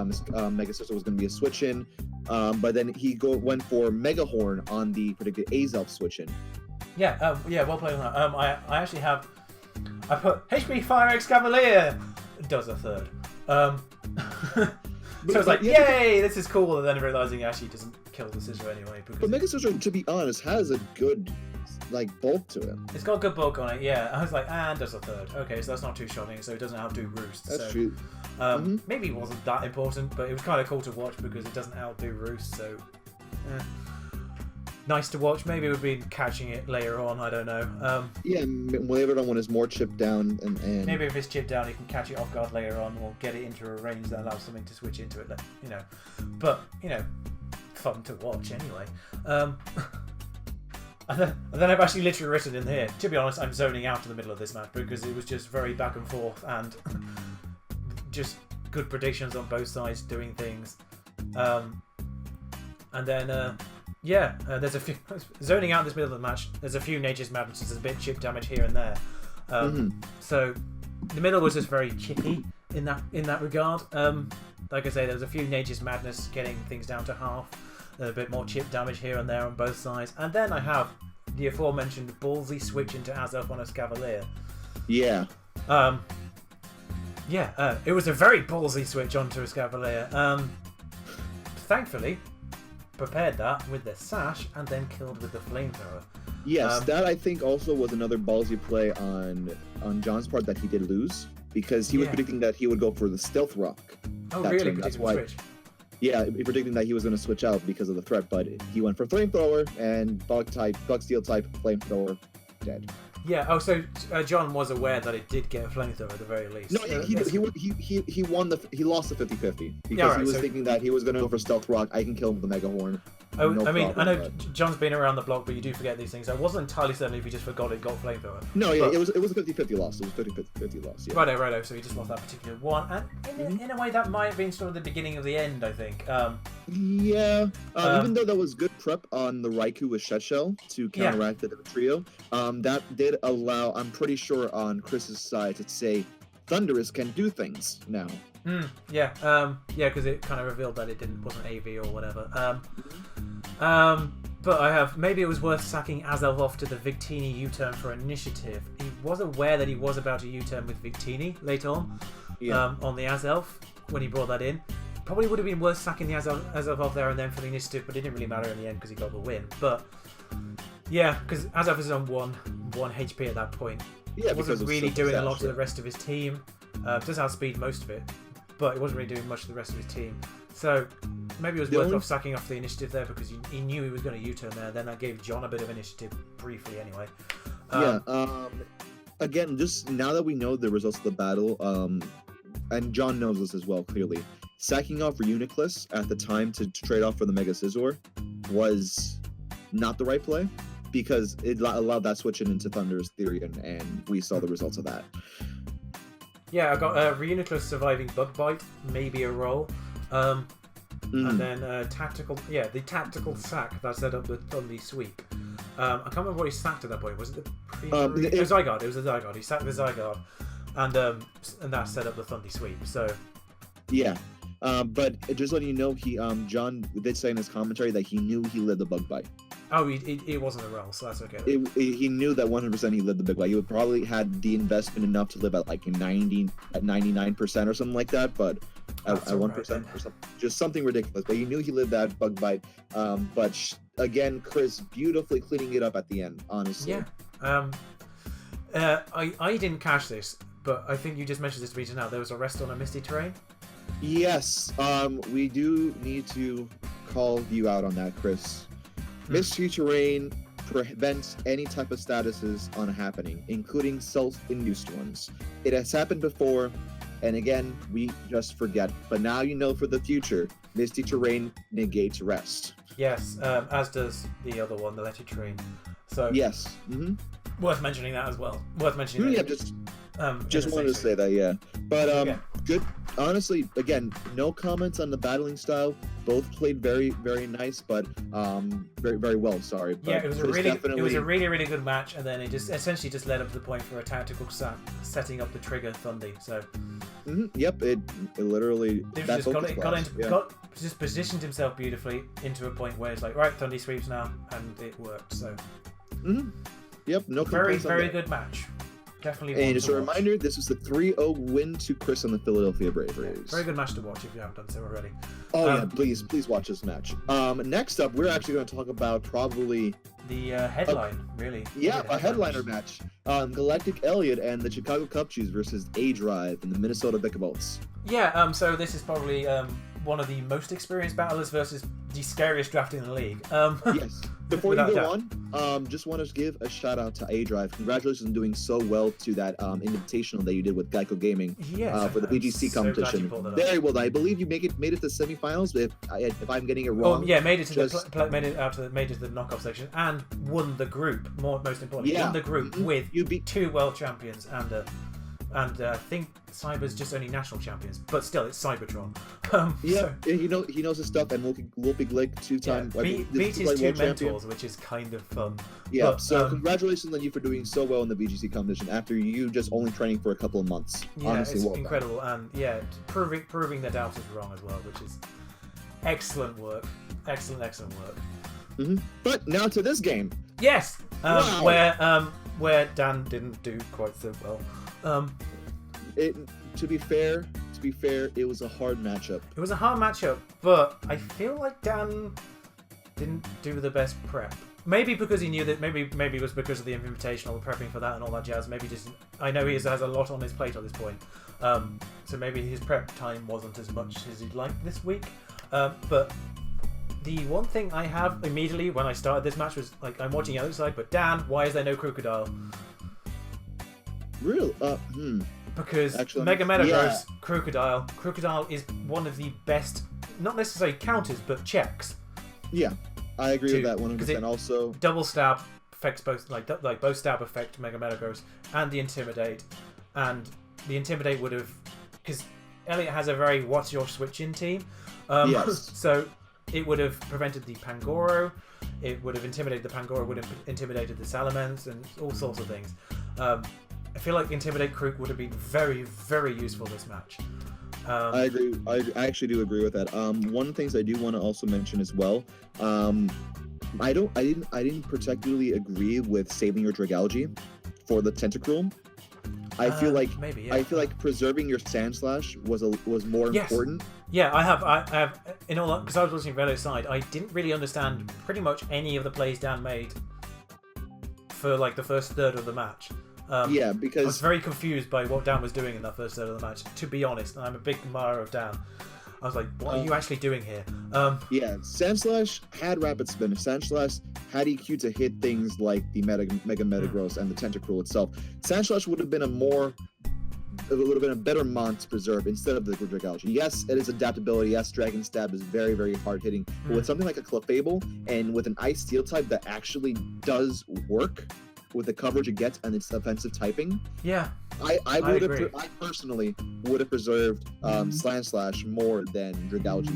Mega Scissor was going to be a switch in. But then he went for Mega Horn on the predicted Azelf switch in.
Yeah, well played on that. I actually have. I put HP Fire Escavalier does a third. So it's like, yay, this is cool, and then realizing actually doesn't kill the Scissor anyway.
But Mega Scissor, to be honest, has a good like bulk to it.
It's got a good bulk on it, yeah. I was like, and does a third. Okay, so that's not two-shotting, so it doesn't outdo Roost.
That's true.
Maybe it wasn't that important, but it was kind of cool to watch because it doesn't outdo Roost, so nice to watch. Maybe we've been catching it later on, I don't know.
Yeah, later on when it's more chipped down and
maybe if it's chipped down you can catch it off guard later on or get it into a range that allows something to switch into it, you know. But, you know, fun to watch anyway. And then I've actually literally written in here, to be honest, I'm zoning out in the middle of this match because it was just very back and forth and just good predictions on both sides doing things. And then, there's a few zoning out in this middle of the match. There's a few Nature's Madnesses, there's a bit of chip damage here and there. So the middle was just very chippy in that regard. Like I say, there was a few Nature's Madness getting things down to half. A bit more chip damage here and there on both sides. And then I have the aforementioned ballsy switch into Azelf on Escavalier.
Yeah.
It was a very ballsy switch onto Escavalier. Thankfully, prepared that with the sash and then killed with the flamethrower.
Yes, that I think also was another ballsy play on John's part that he did lose because he was predicting that he would go for the Stealth Rock.
Oh, really? That's why. Switch.
Yeah, predicting that he was going to switch out because of the threat, but he went for Flamethrower and Bug Steel type Flamethrower, dead.
Yeah. Oh, so John was aware that it did get a Flamethrower at the very least.
No, he won he lost the 50-50 because he was thinking that he was going to go for Stealth Rock. I can kill him with the Mega Horn.
Oh, no, I mean, I know John's been around the block, but you do forget these things. I wasn't entirely certain if he just forgot it got Flamethrower.
No, yeah, it was a 50-50 loss. It was 50-50 loss. Yeah.
Righto. So he just lost that particular one, and in a way that might have been sort of the beginning of the end, I think.
Even though that was good prep on the Raikou with Shed Shell to counteract the trio, that did allow, I'm pretty sure on Chris's side, to say Thunderous can do things now. Because it kind of revealed that it wasn't AV or whatever.
But I have, maybe it was worth sacking Azelf off to the Victini U-turn for initiative. He was aware that he was about to U-turn with Victini later on, on the Azelf, when he brought that in. Probably would have been worth sacking the Azelf off there and then for the initiative, but it didn't really matter in the end because he got the win. But yeah, because Azelf is on one HP at that point.
Yeah,
wasn't really doing a lot to the rest of his team. Does outspeed most of it, but it wasn't really doing much to the rest of his team. So maybe it was worth off sacking off the initiative there because he knew he was going to U-turn there. Then that gave John a bit of initiative briefly anyway.
Again, just now that we know the results of the battle, and John knows this as well clearly, sacking off Reuniclus at the time to trade off for the Mega Scizor was not the right play because it allowed that switch into Thunder's Therian, and we saw the results of that.
Yeah, I got Reuniclus surviving Bug Bite, maybe a roll. And then the tactical sack that set up on the sweep. I can't remember what he sacked at that point. Was it the
it
was Zygarde. It was the Zygarde. He sacked the Zygarde, and that set up the Thundy sweep. So
yeah. But just letting you know, John did say in his commentary that he knew he lived the bug bite.
Oh, it wasn't a roll, so that's okay.
He knew that 100% he lived the big bite. He would probably had the investment enough to live at like 99% or something like that, but at 1% or something, just something ridiculous. But he knew he lived that bug bite. Again, Chris beautifully cleaning it up at the end, honestly.
Yeah. I didn't catch this, but I think you just mentioned this to me just now. There was a rest on a misty terrain.
Yes. We do need to call you out on that, Chris. Misty terrain prevents any type of statuses on happening, including self-induced ones. It has happened before, and again, we just forget. But now you know for the future, Misty terrain negates rest.
Yes, as does the other one, the Electric terrain. So
yes,
worth mentioning that as well. Worth mentioning that.
Yeah, just wanted to say that, yeah. But good. Honestly, again, no comments on the battling style. Both played very, very nice, but very, very well. Sorry. But
yeah, it was a really good match, and then it just essentially just led up to the point for a tactical setting up the trigger Thundy. So.
Yep, it literally
just positioned himself beautifully into a point where it's like, right, Thundy sweeps now, and it worked. So.
Yep, no complaints.
Very good match. Definitely.
And just a reminder, this was the 3-0 win to Chris on the Philadelphia Braveries.
Yeah, very good match to watch if you haven't done so already.
Oh yeah, please watch this match. Next up, we're actually going to talk about probably
the headline, really.
Yeah, a headliner match. Galactic Elliot and the Chicago Cubs versus A-Drive and the Minnesota Vickerbolts.
Yeah, so this is probably one of the most experienced battlers versus the scariest draft in the league.
Yes. Before you go on, just want to give a shout out to A-Drive. Congratulations on doing so well to that invitational that you did with Geico Gaming for the BGC competition. Very well done. I believe you made it to semifinals. If I'm getting it wrong.
Oh yeah, made it to the knockoff section and won the group. Most importantly, won the group with two world champions and I think Cyber's just only national champions, but still it's Cybertron.
He knows his stuff, and Wolfie Glick two-time
beat his two mentors, which is kind of fun.
Yeah, but, congratulations on you for doing so well in the VGC competition after you just only training for a couple of months.
Yeah,
honestly,
it's incredible, and proving their doubters wrong as well, which is excellent work. Excellent work.
But now to this game.
Yes, where Dan didn't do quite so well.
To be fair, it was a hard matchup.
It was a hard matchup, but I feel like Dan didn't do the best prep. Maybe because he knew that. Maybe it was because of the invitational, prepping for that and all that jazz. Maybe just I know he has a lot on his plate at this point, so maybe his prep time wasn't as much as he'd like this week. But the one thing I have immediately when I started this match was like, I'm watching the other side, but Dan, why is there no Crocodile?
Real?
Because actually, Mega Metagross, Crocodile is one of the best, not necessarily counters, but checks.
Yeah, I agree with that 100%. Also,
double stab affects both, like both stab affect Mega Metagross and the Intimidate, and the Intimidate would have, because Elliot has a very what's your switch in team.
Yes.
So it would have prevented the Pangoro. It would have intimidated the Pangoro. Would have intimidated the Salamence and all sorts of things. I feel like Intimidate Krook would have been very, very useful this match.
I agree. I actually do agree with that. One of the things I do want to also mention as well. I didn't particularly agree with saving your Dragalge for the Tentacruel. I feel like I feel like preserving your Sandslash was more important.
Yeah, I have in all because I was listening to Velo's side. I didn't really understand pretty much any of the plays Dan made for like the first third of the match.
Because
I was very confused by what Dan was doing in that first third of the match. To be honest, and I'm a big admirer of Dan. I was like, what are you actually doing here?
Sandslash had Rapid Spin. Sandslash had EQ to hit things like the Mega Metagross and the Tentacruel itself. Sandslash would have been a better Mon to preserve instead of the Dragalge. Yes, it is adaptability. Yes, Dragon Stab is very, very hard hitting. But with something like a Clefable and with an Ice Steel type that actually does work with the coverage it gets and its offensive typing.
Yeah.
I personally would have preserved Sandslash more than Dragalge,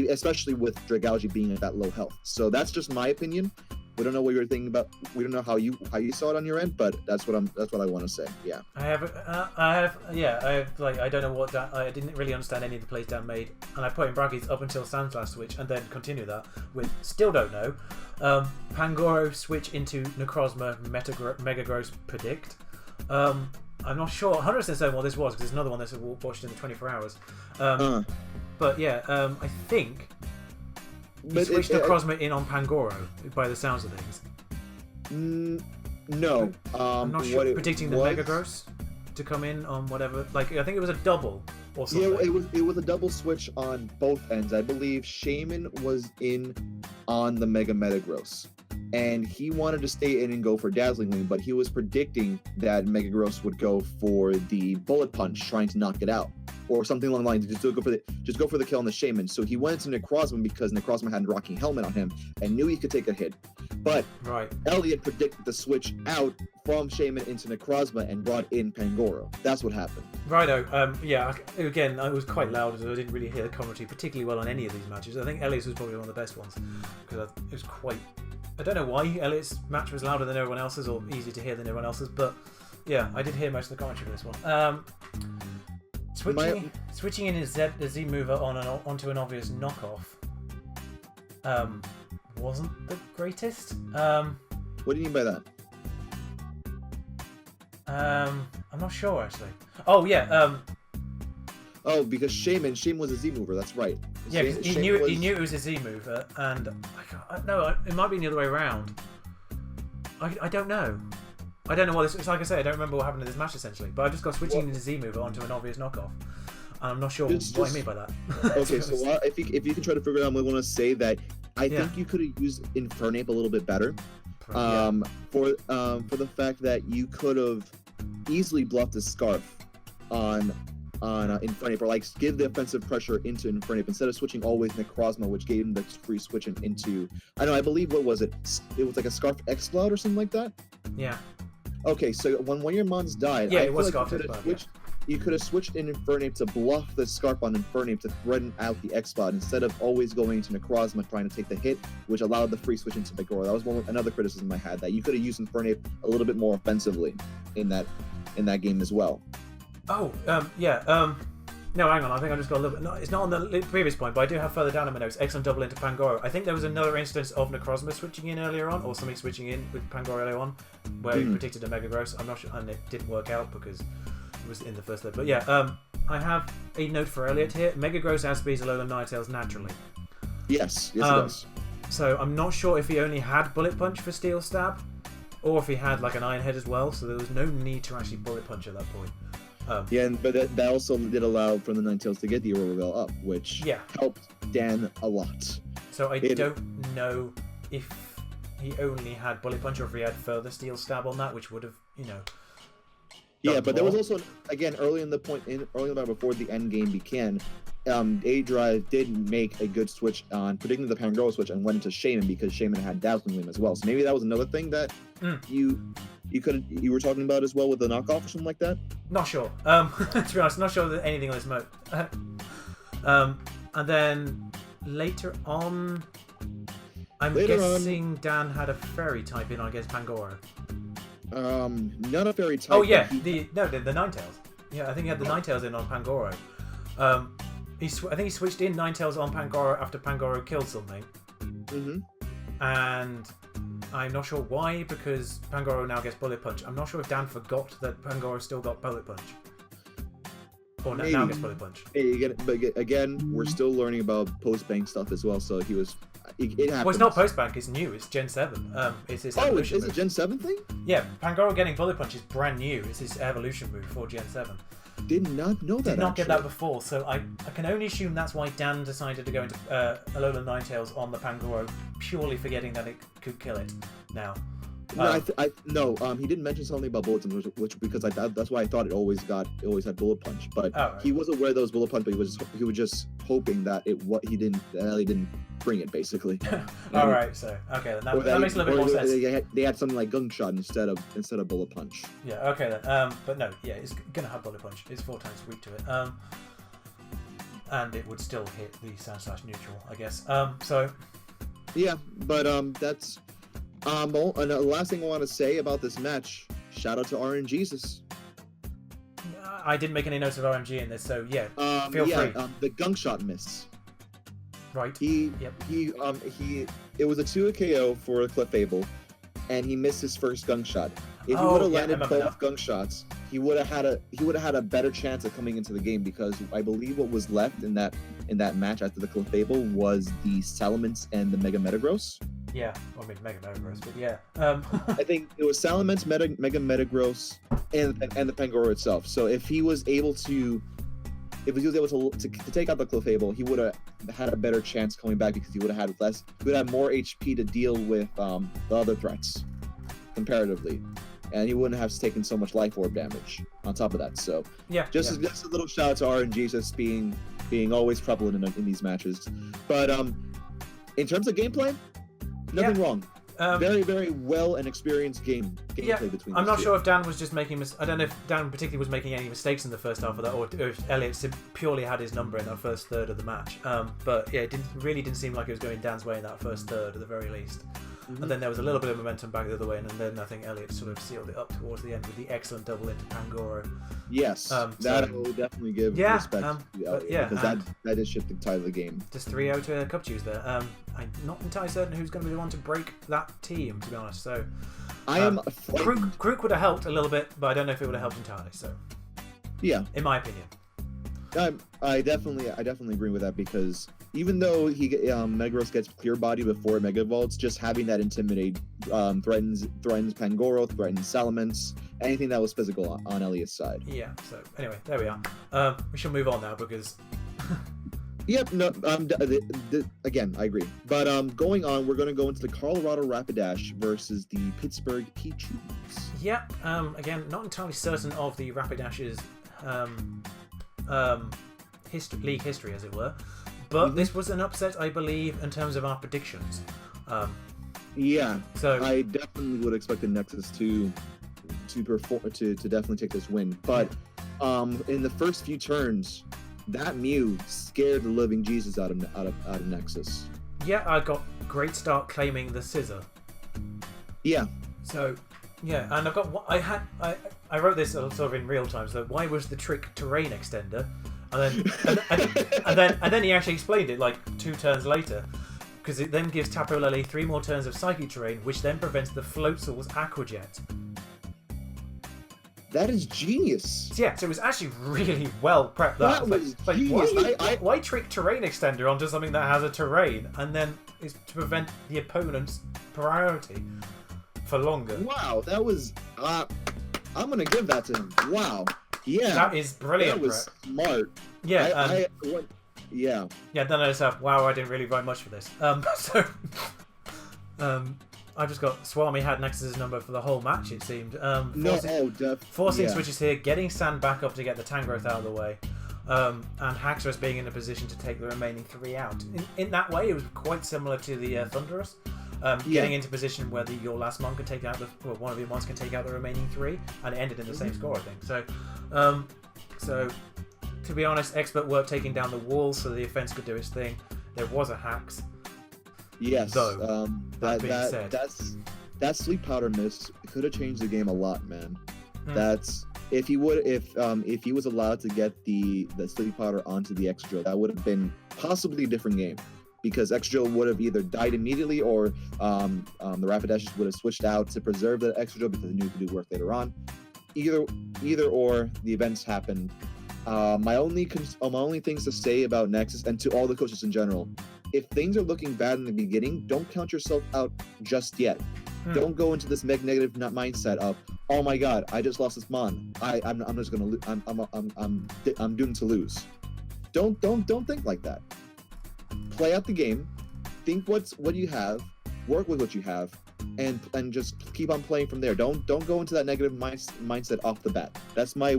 especially with Dragalge being at that low health. So that's just my opinion. We don't know what you're thinking about. We don't know how you saw it on your end, but that's what I want to say. Yeah.
I don't know what Dan. I didn't really understand any of the plays Dan made, and I put in brackets up until Sam's last switch, and then continue that with still don't know. Pangoro switch into Necrozma Mega Gross predict. I'm not sure 100% certain what this was because there's another one that's watched in the 24 hours. But yeah, I think. He switched Necrozma in on Pangoro by the sounds of things.
No.
I'm not sure. Predicting the Mega Gross to come in on whatever. Like I think it was a double or something.
Yeah, it was a double switch on both ends. I believe Shaman was in on the Mega Metagross. And he wanted to stay in and go for Dazzling Gleam, but he was predicting that Mega Gross would go for the Bullet Punch, trying to knock it out. Or something along the lines, just go for the kill on the Shaman. So he went into Necrozma because Necrozma had a Rocking Helmet on him and knew he could take a hit. But Elliot predicted the switch out from Shaman into Necrozma and brought in Pangoro. That's what happened.
Righto. Yeah. Again, I was quite loud, so I didn't really hear the commentary particularly well on any of these matches. I think Elliot's was probably one of the best ones because it was quite. I don't know why Elliot's match was louder than everyone else's or easier to hear than everyone else's, but yeah, I did hear most of the commentary for this one. Switching in the Z mover onto an obvious knockoff wasn't the greatest.
What do you mean by that?
I'm not sure actually. Oh yeah.
Because Shaman was a Z mover. That's right.
Yeah, because he knew it was a Z mover, and no, it might be the other way around. I don't know. I don't know what this. It's like I say, I don't remember what happened in this match essentially. But I just got switching into Z mover onto an obvious knockoff, and I'm not sure what I mean by that.
Okay, so if you can try to figure it out, I want to say that I think you could have used Infernape a little bit better. For the fact that you could have easily bluffed a Scarf on Infernape, or like give the offensive pressure into Infernape instead of switching always Necrozma, which gave him the free switch into. I believe what was it? It was like a Scarf Exploud or something like that.
Yeah.
Okay, so when one of your mons died,
it was Scarf Exploud.
You could have switched in Infernape to bluff the Scarf on Infernape to threaten out the Exploud instead of always going into Necrozma trying to take the hit, which allowed the free switch into Megoro. That was another criticism I had, that you could have used Infernape a little bit more offensively in that game as well.
No, hang on. I think I just got a little bit. No, it's not on the previous point, but I do have further down in my notes. Excellent double into Pangoro. I think there was another instance of Necrozma switching in earlier on, or something switching in with Pangoro earlier on, where he predicted a Mega Gross. I'm not sure, and it didn't work out because it was in the first level. But yeah, I have a note for Elliot here. Mega Gross outspeeds Alolan Ninetales naturally.
Yes, it does.
So I'm not sure if he only had Bullet Punch for Steel Stab, or if he had like an Iron Head as well. So there was no need to actually Bullet Punch at that point.
But that also did allow for the Ninetales to get the Aurora Veil up, which helped Dan a lot.
So I don't know if he only had Bullet Punch or if he had further Steel Stab on that, which would have,
Yeah, but there was also, again, early in the battle before the end game began, A-Drive did make a good switch on predicting the Pangoro switch and went into Shaman because Shaman had Dazzling Gleam as well. So maybe that was another thing that you were talking about as well with the knockoff or something like that?
Not sure. To be honest, not sure that anything on this mode. And then later on, I'm guessing Dan had a fairy type in against Pangoro.
Not a fairy type.
Oh yeah, the Ninetales. Yeah, I think he had the Ninetales in on Pangoro. I think he switched in Ninetales on Pangoro after Pangoro killed something. And I'm not sure why, because Pangoro now gets Bullet Punch. I'm not sure if Dan forgot that Pangoro still got Bullet Punch. Or now gets Bullet Punch.
But again, we're still learning about post-bank stuff as well, so he was... It happens.
Well, it's not post-bank, it's new. It's Gen 7. It's his evolution
move. Is it Gen 7 thing?
Yeah, Pangoro getting Bullet Punch is brand new. It's his evolution move for Gen 7.
Did not know that.
Did not get that before, so I can only assume that's why Dan decided to go into Alolan Ninetales on the Pangoro, purely forgetting that it could kill it now.
No, he didn't mention something about bullet punch, which because that's why I thought it always had bullet punch. But he was aware of those bullet punch, but he was just hoping that he didn't bring it basically.
All right, so okay, then that makes a little bit more sense.
They had something like gunk shot instead of bullet punch.
Yeah, okay then. But no, yeah, it's gonna have bullet punch. It's 4 times weak to it. And it would still hit the /neutral, I guess. So.
Yeah, but that's. And the last thing I want to say about this match, shout out to RNGesus.
I didn't make any notes of RMG in this, so yeah, feel free.
The gunk shot miss.
Right.
It was a 2 KO for Cliff Abel, and he missed his first gunk shot. If he would have landed both gunk shots, he would have had a better chance of coming into the game, because I believe what was left in that match after the Cliff Abel was the Salamence and the Mega Metagross.
Yeah, well, I mean Mega Metagross, but yeah.
I think it was Salamence, Mega Metagross, and the Pangoro itself. So if he was able to take out the Cliff Abel, he would have had a better chance coming back, because he would have had more HP to deal with the other threats comparatively, and he wouldn't have taken so much life orb damage on top of that. So just a little shout out to RNGesus being always prevalent in these matches. But in terms of gameplay, nothing wrong. Very, very well and experienced gameplay between.
I'm not sure if Dan was just making. I don't know if Dan particularly was making any mistakes in the first half of that, or if Elliot purely had his number in that first third of the match. But yeah, it didn't seem like it was going Dan's way in that first third, at the very least. And then there was a little bit of momentum back the other way, and then I think Elliot sort of sealed it up towards the end with the excellent double into Pangoro.
Yes, that I will definitely give respect to Elliot, because that is shifting tide of the game.
Just 3-0 to Cup Chews there. I'm not entirely certain who's going to be the one to break that team, to be honest. So
I am.
Krook would have helped a little bit, but I don't know if it would have helped entirely. So
yeah,
in my opinion.
I definitely agree with that, because even though Metagross gets clear body before Mega Vaults, just having that intimidate threatens Pangoro, threatens Salamence, anything that was physical on Elliot's side.
Yeah. So anyway, there we are. We should move on now, because.
Yep. No. Again, I agree. But going on, we're going to go into the Colorado Rapidash versus the Pittsburgh Pichus.
Yeah. Again, not entirely certain of the Rapidash's league history, as it were, but this was an upset, I believe, in terms of our predictions.
Yeah.
So
I definitely would expect the Nexus to definitely take this win, but in the first few turns, that Mew scared the living Jesus out of Nexus.
Yeah, I got great start claiming the Scissor.
Yeah.
So yeah, and I've got I wrote this sort of in real time. So why was the trick terrain extender? And then he actually explained it like 2 turns later, because it then gives Tapu Lele 3 more turns of Psychic Terrain, which then prevents the Floatzel's Aquajet.
That is genius.
Yeah, so it was actually really well prepped.
That was genius.
Why trick Terrain Extender onto something that has a terrain, and then is to prevent the opponent's priority for longer?
Wow, that was. I'm gonna give that to him. Wow. Yeah.
That is brilliant.
That was smart.
Yeah.
Yeah.
Yeah. Then I just have, wow, I didn't really write much for this. I just got Swami had Nexus's number for the whole match, it seemed. Forcing switches here, getting Sand back up to get the Tangrowth out of the way, and Haxorus being in a position to take the remaining 3 out. In that way, it was quite similar to the Thunderous. Getting into position where your last mon can take out one of your mons can take out the remaining 3, and it ended in the same score, I think. So, to be honest, expert work taking down the walls so the offense could do its thing. There was a Hax.
Yes.
Though,
that sleep powder miss could have changed the game a lot, man. That's if he was allowed to get the sleep powder onto the X-Drill, that would have been possibly a different game, because X-Drill would have either died immediately, or the Rapidashes would have switched out to preserve the X-Drill because they knew it could do work later on. Either or, the events happened. My only things to say about Nexus, and to all the coaches in general, if things are looking bad in the beginning, don't count yourself out just yet. Don't go into this negative mindset of, oh my god, I just lost this mon. I'm just gonna lose. I'm doomed to lose. Don't think like that. Play out the game. Think what you have. Work with what you have, and just keep on playing from there. Don't go into that negative mindset off the bat. That's my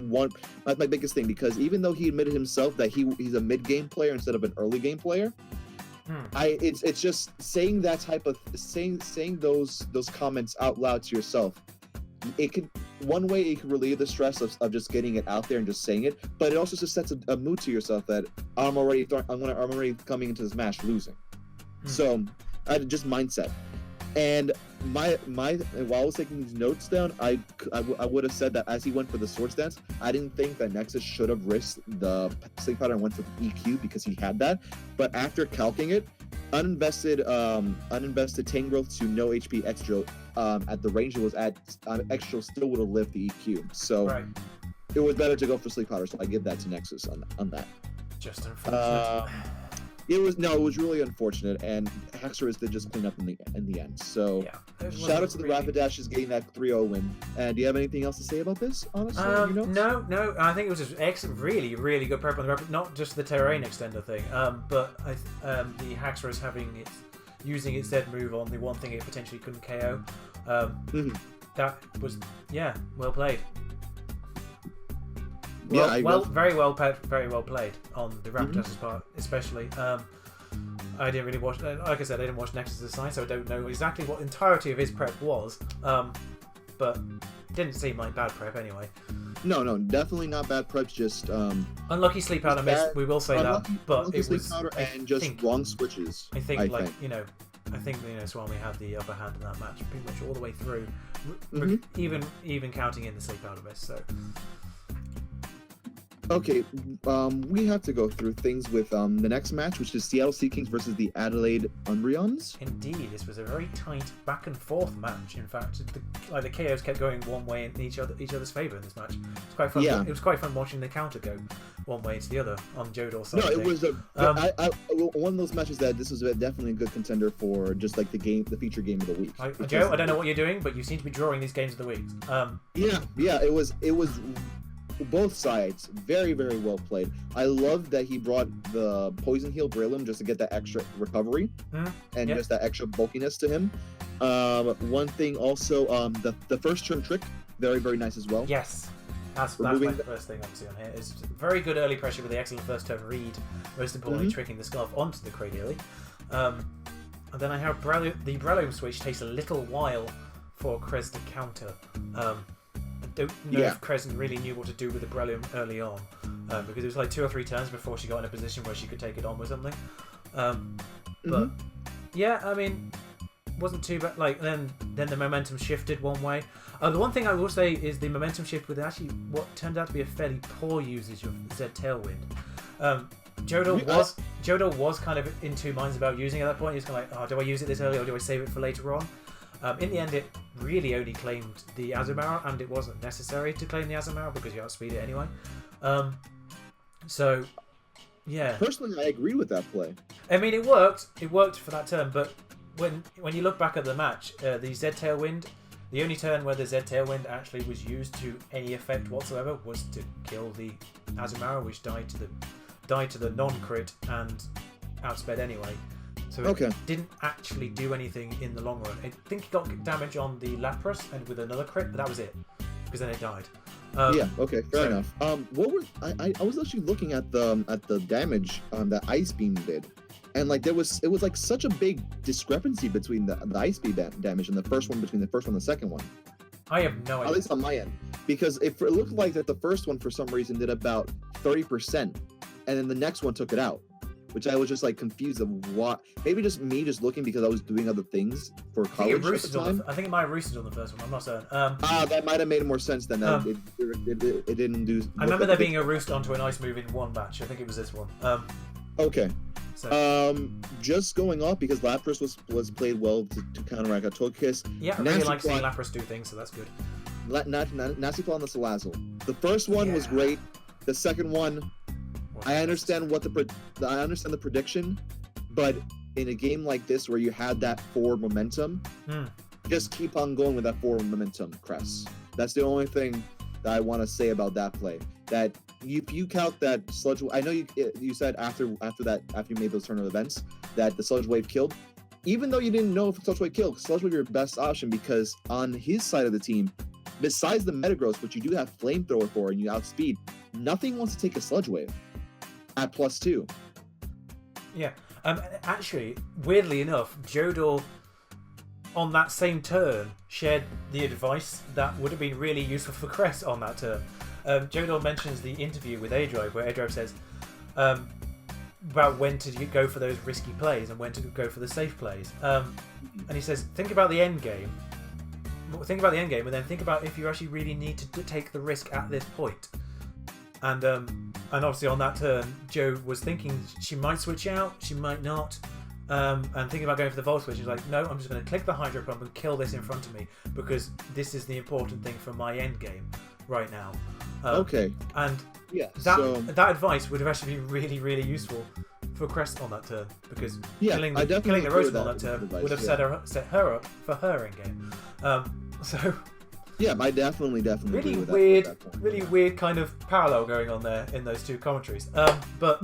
biggest thing, because even though he admitted himself that he's a mid game player instead of an early game player, it's just saying that type of saying those comments out loud to yourself. It could relieve the stress of just getting it out there and just saying it, but it also just sets a mood to yourself that I'm already coming into this match losing. So just mindset. And while I was taking these notes down, I would have said that as he went for the sword stance, I didn't think that Nexus should have risked the sleep powder and went for the EQ because he had that. But after calcing it, uninvested Tame Growth to no HP extra at the range it was at, extra still would have lived the EQ. So
Right.
it was better to go for sleep powder. So I give that to Nexus on that.
Just unfortunate.
It was really unfortunate, and Hexorus did just clean up in the end. So
Yeah,
shout out to the Rapidashes getting that 3-0 win. And do you have anything else to say about this, honestly?
No. I think it was just really, really good prep on the Rapid. Not just the terrain extender thing, but the Hexorus using its dead move on the one thing it potentially couldn't KO. That was well played. Very well played on the Rapidas's part, especially. I didn't really watch, like I said, I didn't watch Nexus' side, so I don't know exactly what the entirety of his prep was. But didn't seem like bad prep anyway.
No, definitely not bad prep. Just
unlucky sleep powder miss. We will say that, but it was
and just wrong switches.
I think Swami had the upper hand in that match pretty much all the way through, even counting in the sleep powder miss. So.
Okay, we have to go through things with the next match, which is Seattle Sea Kings versus the Adelaide Umbreons.
Indeed, this was a very tight back and forth match. In fact, the KOs kept going one way in each other's favour in this match. It's quite fun.
Yeah.
It was quite fun watching the counter go one way to the other on Jodor's side.
No, it was one of those matches that this was definitely a good contender for just like the feature game of the week.
Joe, I don't know what you're doing, but you seem to be drawing these games of the week.
It was. Both sides very, very well played. I love that he brought the Poison Heal Breloom just to get that extra recovery and just that extra bulkiness to him. One thing also, the first turn trick, very, very nice as well.
Yes, that's my first thing obviously on here. Is very good early pressure with the excellent first turn read. Most importantly, tricking the Scarf onto the Cranially. And then I have the Breloom switch takes a little while for Krez to counter. I don't know if Crescent really knew what to do with the Breloom early on, because it was like 2 or 3 turns before she got in a position where she could take it on with something. But yeah, I mean, wasn't too bad. Like then the momentum shifted one way. The one thing I will say is the momentum shift with actually what turned out to be a fairly poor usage of Z Tailwind. Jodo was kind of in two minds about using it at that point. He was kind of like, oh, do I use it this early or do I save it for later on? In the end, it really only claimed the Azumarill, and it wasn't necessary to claim the Azumarill because you outspeed it anyway. So, yeah.
Personally, I agree with that play.
I mean, it worked. It worked for that turn, but when you look back at the match, the Z Tailwind, the only turn where the Z Tailwind actually was used to any effect whatsoever was to kill the Azumarill, which died to the non-crit and outsped anyway. So it didn't actually do anything in the long run. I think it got damage on the Lapras and with another crit, but that was it. Because then it died.
Fair enough. What was I was actually looking at the damage that Ice Beam did. And like it was like such a big discrepancy between the Ice Beam damage and between the first one and the second one.
I have no idea.
At least on my end. Because it looked like that the first one for some reason did about 30%, and then the next one took it out. Which I was just like confused of what. Maybe just me just looking because I was doing other things for college at the time.
I think it might have roosted on the first one. I'm not certain.
That might have made more sense than it didn't do.
I remember there being a roost onto an ice move in one match. I think it was this one.
Okay. So. Just going off because Lapras was played well to counteract a Togekiss.
Yeah, I really like seeing Lapras do things, so that's good.
Nasty Claw on the Salazzle. The first one was great. The second one. I understand the prediction, but in a game like this where you had that forward momentum, just keep on going with that forward momentum, Cress. That's the only thing that I want to say about that play. That if you count that Sludge, I know you said after you made those turn of events that the Sludge Wave killed. Even though you didn't know if Sludge Wave killed, Sludge Wave was your best option because on his side of the team, besides the Metagross, which you do have Flamethrower for and you outspeed, nothing wants to take a Sludge Wave. At +2.
Yeah. Actually, weirdly enough, Jodor on that same turn shared the advice that would have been really useful for Cress on that turn. Jodor mentions the interview with A-Drive where A-Drive says, about when to go for those risky plays and when to go for the safe plays. And he says, think about the end game. Think about the end game, and then think about if you actually really need to take the risk at this point. And obviously on that turn, Joe was thinking she might switch out, she might not. And thinking about going for the Volt Switch, he's like, no, I'm just going to click the Hydro Pump and kill this in front of me because this is the important thing for my end game right now.
Okay.
And
yeah,
that advice would have actually been really, really useful for Crest on that turn because killing the Rotom on that turn would have set her up for her end game. So.
Yeah, I definitely
really
agree with
weird,
that point,
really weird kind of parallel going on there in those two commentaries. But.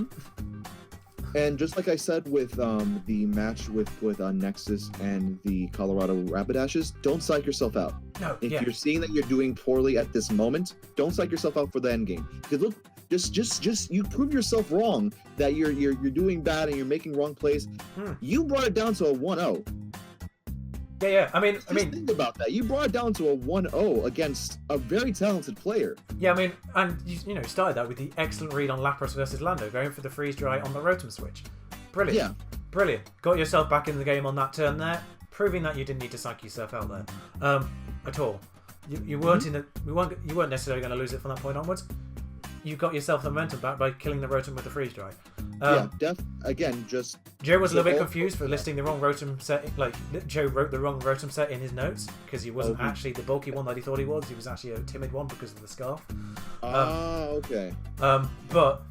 And just like I said with the match with Nexus and the Colorado Rapidashes, don't psych yourself out.
No,
if you're seeing that you're doing poorly at this moment, don't psych yourself out for the end game. Because look, just you prove yourself wrong that you're doing bad and you're making wrong plays. You brought it down to a 1-0.
Yeah. I mean,
think about that. You brought it down to a 1-0 against a very talented player.
Yeah, I mean, and you started that with the excellent read on Lapras versus Lando, going for the freeze dry on the Rotom switch. Brilliant. Yeah. Brilliant. Got yourself back in the game on that turn there, proving that you didn't need to psych yourself out there at all. You weren't you weren't necessarily going to lose it from that point onwards. You got yourself the momentum back by killing the Rotom with the freeze dry.
Joe
was a little bit confused for listing the wrong Rotom set. Like, Joe wrote the wrong Rotom set in his notes because he wasn't actually the bulky one that he thought he was. He was actually a timid one because of the scarf.
Okay.
But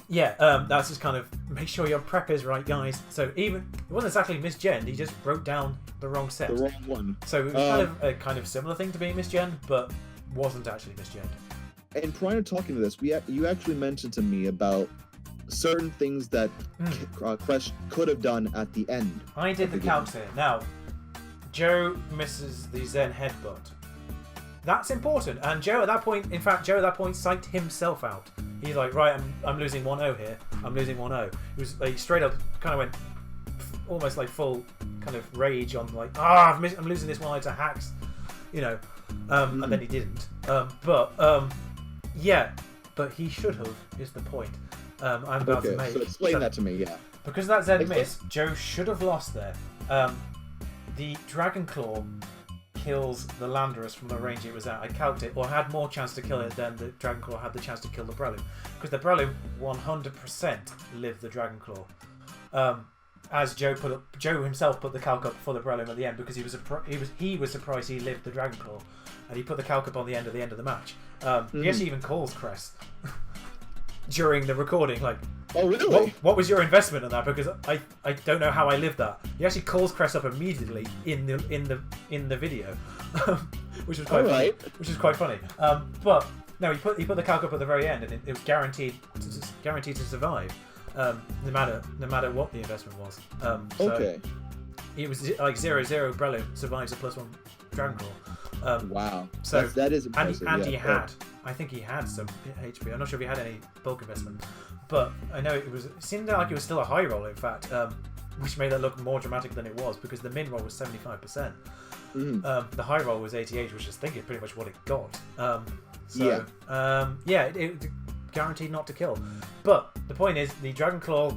yeah, that's just kind of make sure your prep is right, guys. So even it wasn't exactly misgened. He just wrote down the wrong set.
The wrong one.
So it was kind of similar thing to being misgened, but wasn't actually misgened.
And prior to talking to this, you actually mentioned to me about certain things that Crush could have done at the end.
I did the counts here. Now, Joe misses the Zen headbutt. That's important. And Joe at that point, psyched himself out. He's like, right, I'm losing 1-0 here. I'm losing 1-0. He was like straight up kind of went almost like full kind of rage on like, I'm losing this 1-0 to hacks, and then he didn't. But he should have, is the point I'm about to make.
So explain that to me, yeah.
Because that Zen miss, Joe should have lost there. The Dragon Claw kills the Landorus from the range it was at. I calced it, or had more chance to kill it than the Dragon Claw had the chance to kill the Breloom. Because the Breloom 100% lived the Dragon Claw. As Joe himself put the calc up for the Breloom at the end because he was surprised he lived the Dragon Claw, and he put the calc up on the end of the match. He actually even calls Cress during the recording, like,
oh really?
What was your investment in that? Because I don't know how I lived that. He actually calls Cress up immediately in the video, which was quite funny. Which is quite funny. But no, he put the calc up at the very end, and it was guaranteed to survive. No matter what the investment was. It was like 0-0 Breloom survives a +1 Dragon Claw.
Wow.
So
that is impressive.
I think he had some HP. I'm not sure if he had any bulk investment, but I know it seemed like it was still a high roll, in fact, which made it look more dramatic than it was because the min roll was 75%. The high roll was 88, which is pretty much what it got. It guaranteed not to kill. But the point is, the Dragon Claw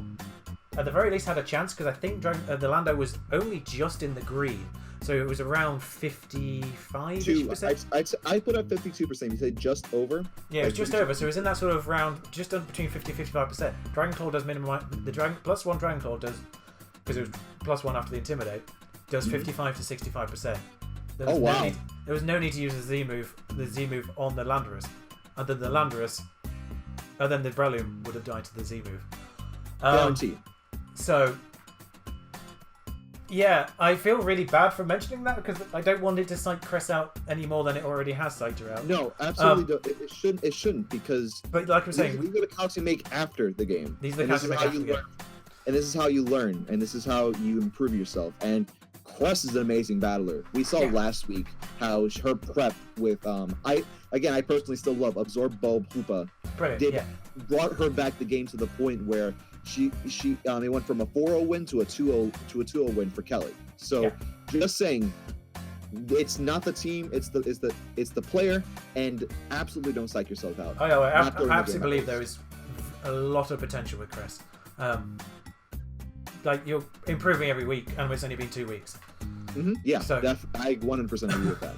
at the very least had a chance because I think the Lando was only just in the green. So it was around 55%.
I put up 52%. You said just over?
Yeah, it was just over. So it was in that sort of round, just between 50 and 55%. Dragon Claw does minimize. The +1 Dragon Claw does, because it was +1 after the Intimidate, does 55 to 65%. There was no need to use the Z move on the Landorus. And then the Landorus, and then the Breloom would have died to the Z move.
Guaranteed.
So, yeah, I feel really bad for mentioning that because I don't want it to psych Cress out any more than it already has psyched her out.
No, absolutely don't. It shouldn't because.
But like I'm saying,
these are the counts you make after the game.
These are the counts you make after the game.
And this is how you learn, and this is how you improve yourself. And Cress is an amazing battler. We saw last week how her prep with I personally still love Absorb Bulb Hoopa.
Brilliant.
Brought her back the game to the point where it went from a 4-0 win to a 2-0 win for Kelly. So just saying, it's not the team, it's the player, and absolutely don't psych yourself out.
I absolutely believe there is a lot of potential with Cress. like you're improving every week, and it's only been 2 weeks.
Yeah,
so
I 100% agree with that.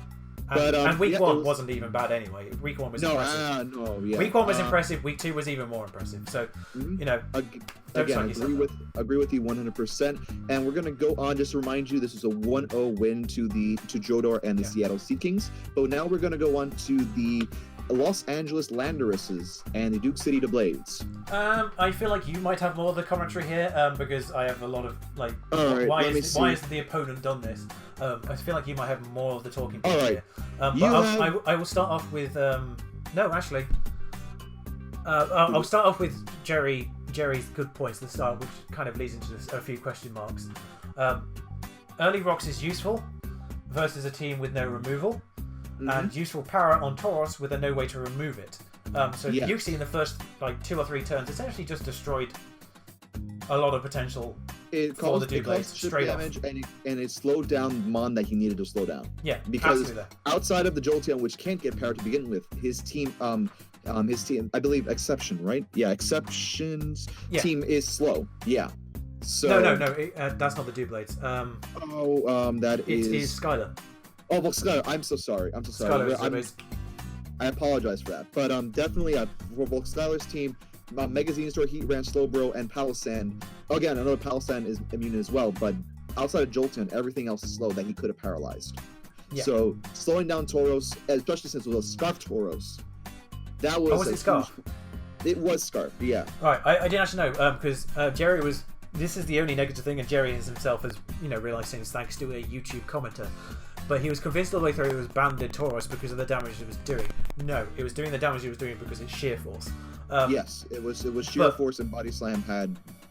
And week one wasn't even bad anyway. Week one was impressive. Week one was impressive. Week 2 was even more impressive. So, you know,
again, agree with you 100%. And we're gonna go on. Just to remind you, this is a 1-0 win to Jodor and the Seattle Seekings. But now we're gonna go on to the Los Angeles Landeresses and the Duke City Blades.
I feel like you might have more of the commentary here because I have a lot of like, why has the opponent done this? I feel like you might have more of the talking points here. But I will start off with no, actually, I'll start off with Jerry's good points at the start, which kind of leads into a few question marks. Early rocks is useful versus a team with no removal. And useful power on Tauros with no way to remove it. So Yuxi in the first like 2 or 3 turns essentially just destroyed a lot of potential for the Doublades straight damage off.
And it slowed down Mon that he needed to slow down.
Yeah,
because
absolutely.
Outside of the Jolteon, which can't get power to begin with, his team, I believe Exception, right? Yeah, Exception's team is slow. Yeah. So
no, that's not the Doublades.
It
is Skylar.
Oh, well, Skylar, I'm so sorry. I apologize for that. But definitely for both Skylar's team, Mega Venusaur, Heatran, Slowbro, and Palossand. Again, I know Palossand is immune as well, but outside of Jolteon, everything else is slow that he could have paralyzed. Yeah. So slowing down Tauros, especially since it was a Scarf Tauros, that was.
Oh, was it Scarf?
It was Scarf, yeah.
All right, I didn't actually know because Jerry was. This is the only negative thing, and Jerry himself has realized things thanks to a YouTube commenter. But he was convinced all the way through it was banded Tauros because of the damage it was doing. No, it was doing the damage it was doing because it's sheer force.
Yes, it was sheer force, and Body Slam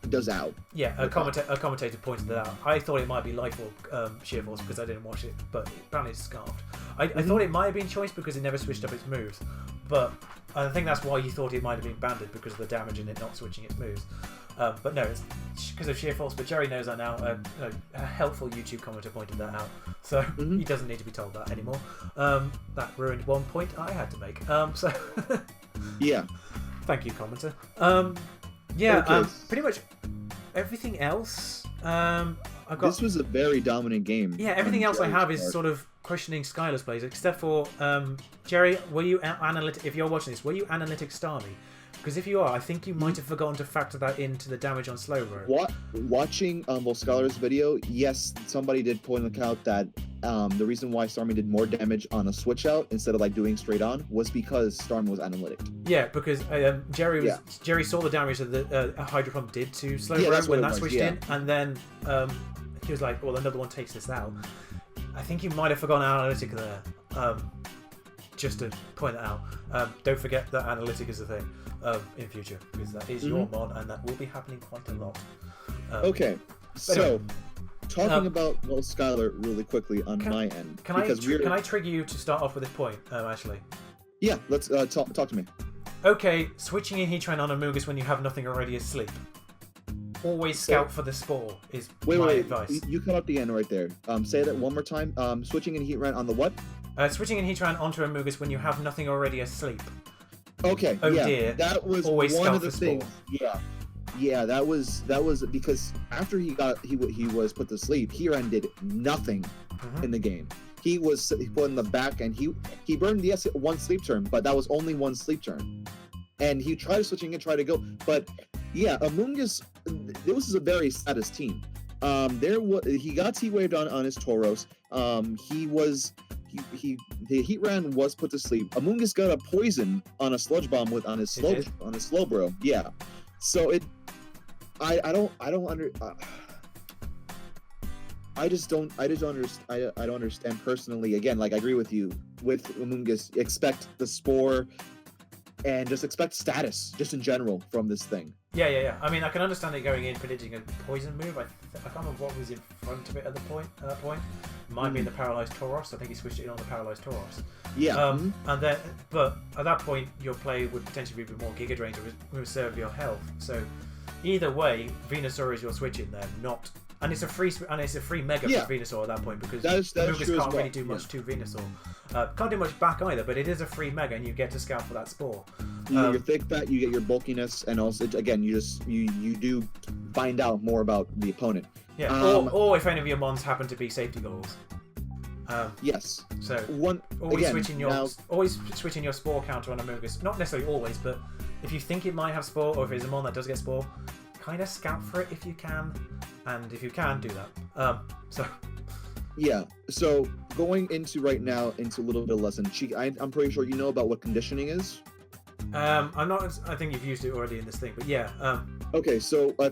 does out.
Yeah, a commentator pointed that out. I thought it might be Life Orb sheer force because I didn't watch it, but apparently it's Scarfed. I thought it might have been choice because it never switched up its moves, but I think that's why you thought it might have been banded because of the damage in it not switching its moves. But no, it's because of sheer force. But Jerry knows that now. A helpful YouTube commenter pointed that out, so he doesn't need to be told that anymore. That ruined one point I had to make. So
yeah,
thank you, commenter. Pretty much everything else.
This was a very dominant game.
Yeah, everything else I have is sort of questioning Skylar's plays, except for Jerry. Were you analytic? If you're watching this, were you analytic Starmie? Because if you are, I think you might have forgotten to factor that into the damage on Slowbro.
Watching Skylar's video, yes, somebody did point out that the reason why Starmie did more damage on a switch out instead of like doing straight on was because Starmie was analytic.
Yeah, because Jerry saw the damage that the Hydro Pump did to Slowbro when that switched in, and then he was like, well, another one takes this out. I think you might have forgotten analytic there. Just to point that out. Don't forget that analytic is a thing in future, because that is your mod and that will be happening quite a lot.
Okay, so talking about Skylar really quickly on my end.
Can I trigger you to start off with this point, actually?
Yeah, let's talk to me.
Okay, switching in Heatran on Amoonguss when you have nothing already asleep. Always scout for the spore is my advice.
You cut out the end right there. Say that one more time. Switching in Heatran on the what?
Switching in Heatran onto Amoonguss when you have nothing already asleep.
Okay.
Oh
yeah,
dear.
That was
always
one of the things.
Spore.
Yeah. That was because after he was put to sleep, Heatran did nothing in the game. He was put in the back and he burned the one sleep turn, but that was only one sleep turn. And he tried switching and tried to go, but yeah, Amoonguss. This was a very status team. He got T-waved on his Tauros. The Heatran was put to sleep. Amoonguss got a poison on a sludge bomb on his Slowbro. Yeah. So I don't understand personally. Again, like I agree with you with Amoonguss. Expect the spore and just expect status just in general from this thing.
Yeah. I mean, I can understand it going in predicting a poison move. I can't remember what was in front of it at that point. Might be in the paralyzed Tauros. I think he switched it in on the paralyzed Tauros.
Yeah.
And then, but at that point, your play would potentially be more Giga Drain to reserve your health. So either way, Venusaur is your switch in there, not And it's a free mega for Venusaur at that point, because Amoonguss can't really do much to Venusaur. Can't do much back either, but it is a free mega, and you get to scout for that spore.
You get your thick fat, you get your bulkiness, and also again you do find out more about the opponent.
Yeah, or if any of your mons happen to be safety goals.
Yes.
So always switching your spore counter on Amoonguss. Not necessarily always, but if you think it might have spore, or if it's a mon that does get spore, kind of scout for it if you can, and if you can, do that.
Yeah. So going into right now into a little bit of lesson. I'm pretty sure you know about what conditioning is.
I'm not. I think you've used it already in this thing, but yeah.
Okay, so I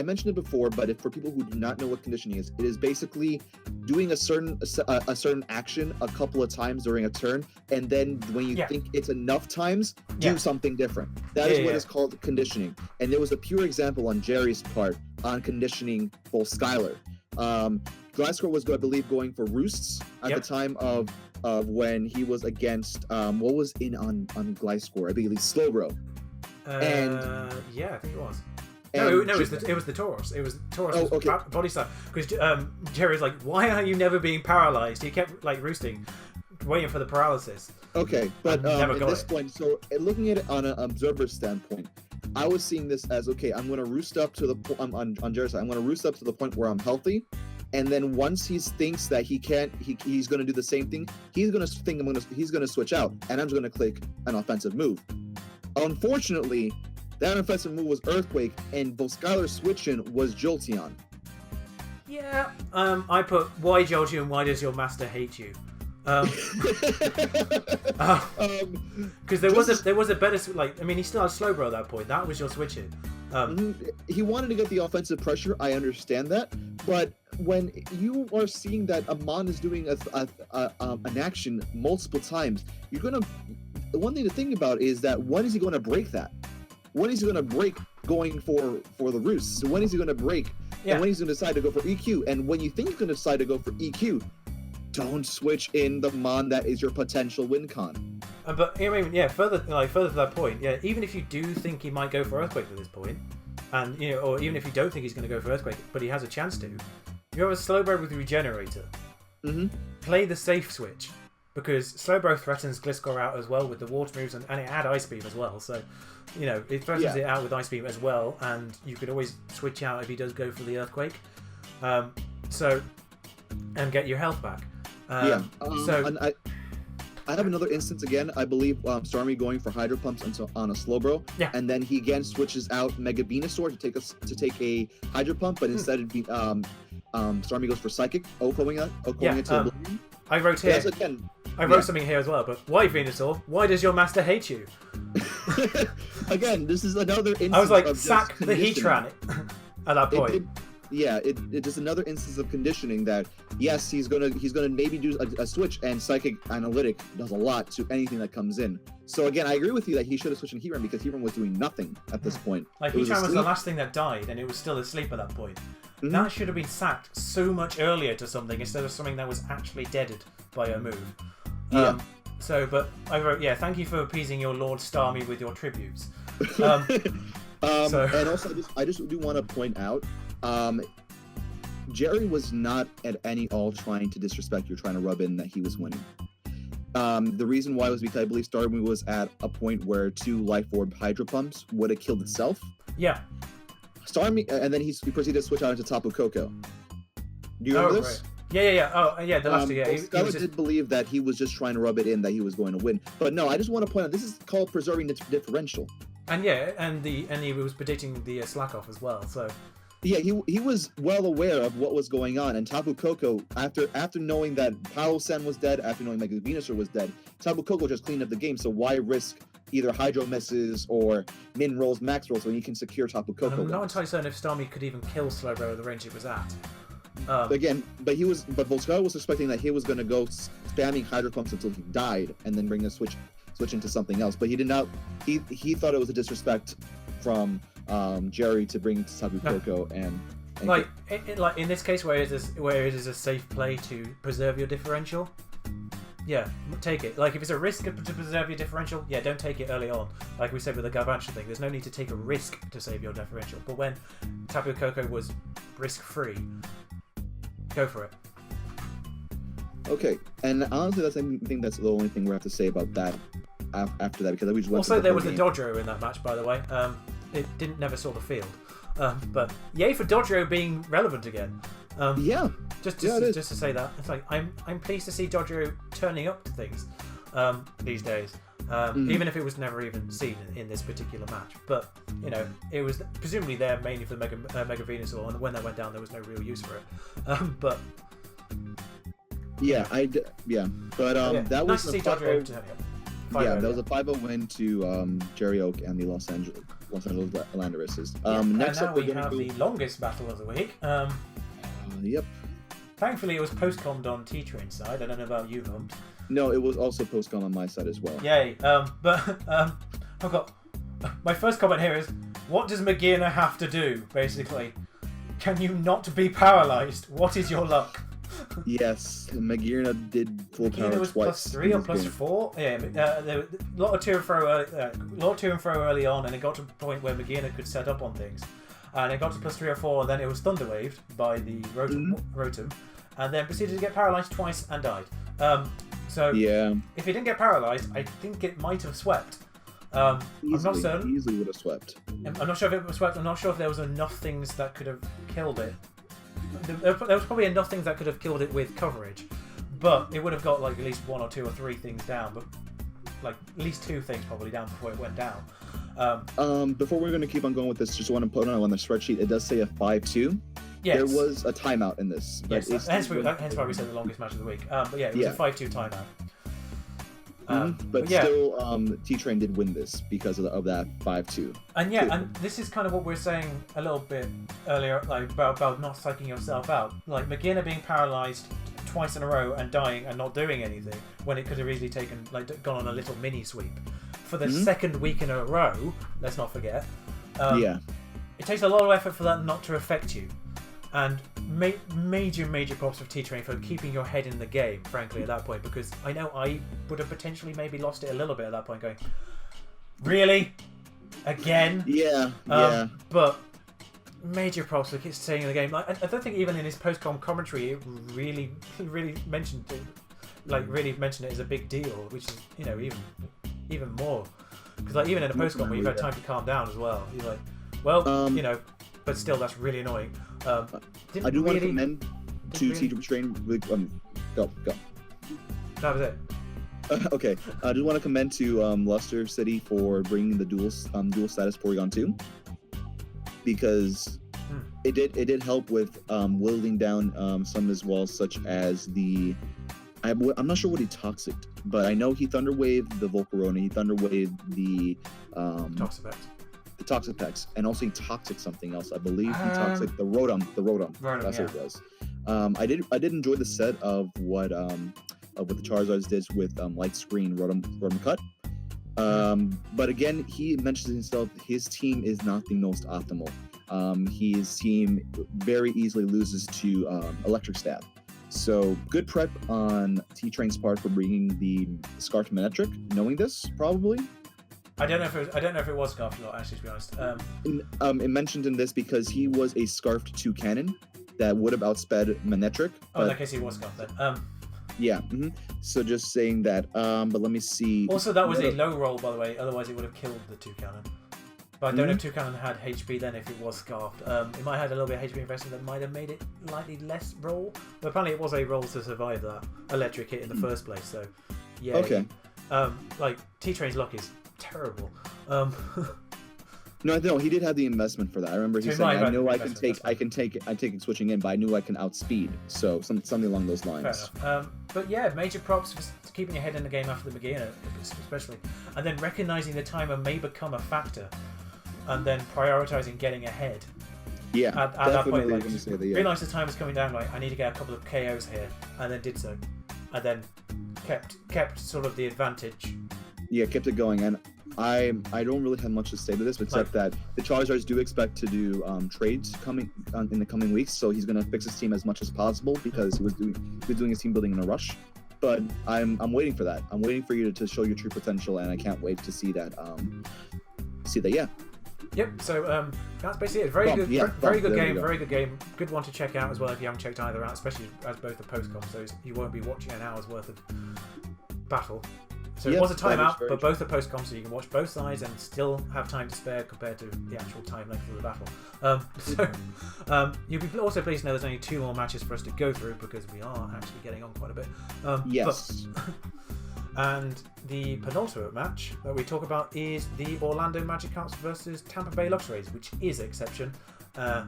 mentioned it before, but for people who do not know what conditioning is, it is basically doing a certain action a couple of times during a turn, and then when you think it's enough times, do something different. That is what is called conditioning. And there was a pure example on Jerry's part on conditioning both Skylar. Glasgow was, I believe, going for roosts at the time of when he was against what was in on Gliscor, I believe Slowbro.
Yeah, I think it was. No, it was the Tauros. It was Tauros' body style. Because Jerry's like, why are you never being paralyzed? He kept like roosting, waiting for the paralysis.
Okay, but at this point, so looking at it on an observer standpoint, I was seeing this as, okay, I'm going to roost up to the on Jerry's side. I'm going to roost up to the point where I'm healthy. And then once he thinks that he's going to do the same thing, he's going to switch out, and I'm just going to click an offensive move. Unfortunately, that offensive move was Earthquake, and both Skylar's switch-in was Jolteon.
Yeah, I put, why Jolteon, why does your master hate you? Because there was a better, like, I mean, he still had Slowbro at that point. That was your switch-in.
He wanted to get the offensive pressure. I understand that, but when you are seeing that Amon is doing an action multiple times, the one thing to think about is that when is he going to break that? When is he going to break going for the roost? So when is he going to break? Yeah. And when he's going to decide to go for EQ? And when you think he's going to decide to go for EQ, don't switch in the Mon that is your potential win con.
But I mean, yeah, further to that point, yeah, even if you do think he might go for Earthquake at this point, and or even if you don't think he's going to go for Earthquake, but he has a chance to, you have a Slowbro with Regenerator. Play the safe switch, because Slowbro threatens Gliscor out as well with the water moves, and it had Ice Beam as well, so it threatens it out with Ice Beam as well, and you could always switch out if he does go for the Earthquake, and get your health back.
And I have another instance again. I believe Starmie going for Hydro Pumps on a Slowbro, and then he again switches out Mega Venusaur to take a Hydro Pump, but instead Starmie goes for Psychic, Okoing it to Oblivion.
I wrote here. I wrote something here as well, but why Venusaur? Why does your master hate you?
Again, this is another instance.
I was like, sack the Heatran at that point.
It is another instance of conditioning that, yes, he's gonna maybe do a switch, and Psychic Analytic does a lot to anything that comes in. So again, I agree with you that he should have switched in Heatran, because Heatran was doing nothing at this point.
Like, Heatran was the last thing that died, and it was still asleep at that point. That should have been sacked so much earlier to something, instead of something that was actually deaded by a move. But I wrote, thank you for appeasing your Lord Starmie with your tributes.
And also, I just do want to point out, Jerry was not at any all trying to disrespect you, trying to rub in that he was winning. The reason why was because I believe Starmie was at a point where 2 Life Orb Hydro Pumps would have killed itself. Yeah. Starmie, and then he proceeded to switch out into Tapu Koko. Do you remember this?
Right. Yeah. Oh, yeah, the last two, yeah.
Skylar did believe that he was just trying to rub it in that he was going to win. But no, I just want to point out, this is called preserving the differential.
And he was predicting the slack off as well, so...
Yeah, he was well aware of what was going on, and Tapu Koko, after knowing that Palo-san was dead, after knowing Mega Venusaur was dead, Tapu Koko just cleaned up the game, so why risk either Hydro misses or min rolls, max rolls when you can secure Tapu Koko?
I'm not entirely certain if Starmie could even kill Slowbro at the range it was at.
But Volscar was suspecting that he was going to go spamming Hydro Pumps until he died, and then bring the switch into something else. But he did not. He thought it was a disrespect from Jerry to bring Tapu Koko and
in this case where it is a safe play to preserve your differential. Yeah, take it. Like, if it's a risk to preserve your differential, don't take it early on. Like we said with the Garbancho thing, there's no need to take a risk to save your differential. But when Tapu Koko was risk-free, go for it.
Okay, and honestly, I think that's the only thing we have to say about that after that, because we just went
Also,
to
there
whole
was the
game.
Dodgero in that match, by the way. It never saw the field. But yay for Dodgero being relevant again.
Yeah.
Just to say that, it's like I'm pleased to see Dodgero turning up to things these days. Even if it was never even seen in this particular match. But, you know, it was presumably there mainly for the Mega Venusaur, and when that went down, there was no real use for it. But...
Yeah, but that
nice
was
to see
a
Dodgero
5-0.
turning up.
Yeah, that was a 5-0 win to Jerry Oak and the Los Angeles Landerists. Next
now
up,
we have the longest battle of the week.
Yep.
Thankfully, it was post-commed on T-Train's side. I don't know about you, Hump.
No, it was also post-com on my side as well.
Yay. But I've got... My first comment here is, what does Magina have to do, basically? Can you not be paralyzed? What is your luck?
Yes, Magirna did full power
Magina was
twice.
+3 or +4. Yeah, there was a lot of to and fro early on, and it got to the point where Magina could set up on things. And it got to +3 or 4, and then it was thunderwaved by the Rotom, and then proceeded to get paralyzed twice and died. So
yeah,
if it didn't get paralyzed, I think it might have swept. I'm not certain.
Easily would have swept.
I'm not sure if it was swept. I'm not sure if there was enough things that could have killed it. There was probably enough things that could have killed it with coverage, but it would have got like at least 1 or 2 or 3 things down, but like at least 2 things probably down before it went down.
Before we're going to keep on going with this, just want to put on the spreadsheet. It does say a 5-2.
Yes.
There was a timeout in this.
Yes, hence why we said the longest match of the week. But yeah, it was a 5-2 timeout.
But still, T-Train did win this because of that 5-2.
And yeah, and this is kind of what we were saying a little bit earlier, like about not psyching yourself out. Like Magina being paralyzed twice in a row and dying and not doing anything when it could have easily gone on a little mini sweep for the second week in a row. Let's not forget. It takes a lot of effort for that not to affect you. And major props for T-Train for keeping your head in the game, frankly, at that point, because I know I would have potentially maybe lost it a little bit at that point, going, really? Again?
Yeah.
But major props for staying in the game. Like, I don't think even in his post-com commentary it really mentioned it, it as a big deal, which is, you know, even more. Because like even in a post-com where you've had time to calm down as well, you're like, well, you know, but still that's really annoying.
I do want to commend to T-Train. Go.
That was it.
Okay, I do want to commend to Leicester City for bringing the dual status Porygon 2, because it did help with whittling down some as well, such as the I'm not sure what he toxic, but I know he Thunder Waved the Volcarona, he Thunder Waved the
Toxapex.
The Toxapex, and also he toxic something else. I believe he toxic the Rotom. That's what it was. I did enjoy the set of what the Charizards did with Light Screen Rotom Cut. But again, he mentions himself, his team is not the most optimal. His team very easily loses to Electric Stab. So good prep on T-Train's part for bringing the Scarf Manectric, knowing this probably.
I don't know if it was Scarfed or not, actually, to be honest.
It mentioned in this because he was a Scarfed 2 cannon that would have outsped Manectric.
Oh, in that case he was Scarfed then.
Yeah. So just saying that. But let me see.
Also, that was a low roll, by the way. Otherwise, it would have killed the 2 cannon. But I don't know if 2 cannon had HP then if it was Scarfed. It might have had a little bit of HP investment that might have made it slightly less roll. But apparently it was a roll to survive that electric hit in the first place. So, yeah.
Okay.
Like, T-Train's luck is terrible.
No, he did have the investment for that. I remember he said, "I know I can take it switching in, but I knew I can outspeed." So something along those lines.
Fair enough. But yeah, major props for keeping your head in the game after the Magina, especially, and then recognizing the timer may become a factor, and then prioritizing getting ahead.
Yeah,
at that point, like,
realize
the time was coming down. Like, I need to get a couple of KOs here, and then did so, and then kept sort of the advantage.
Yeah, kept it going, and I don't really have much to say to this, except that the Charizards do expect to do trades coming in the coming weeks. So he's gonna fix his team as much as possible because he was doing his team building in a rush. But I'm waiting for that. I'm waiting for you to show your true potential, and I can't wait to see that. Yeah.
Yep. So that's basically it. Very good game. Very good game. Good one to check out as well if you haven't checked either out, especially as both the post-com, so you won't be watching an hour's worth of battle. So it was a timeout, but both are post-com, so you can watch both sides and still have time to spare compared to the actual time length of the battle. You'll be also pleased to know there's only 2 more matches for us to go through because we are actually getting on quite a bit.
Yes.
And the penultimate match that we talk about is the Orlando Magikarps versus Tampa Bay Luxrays, which is Exception.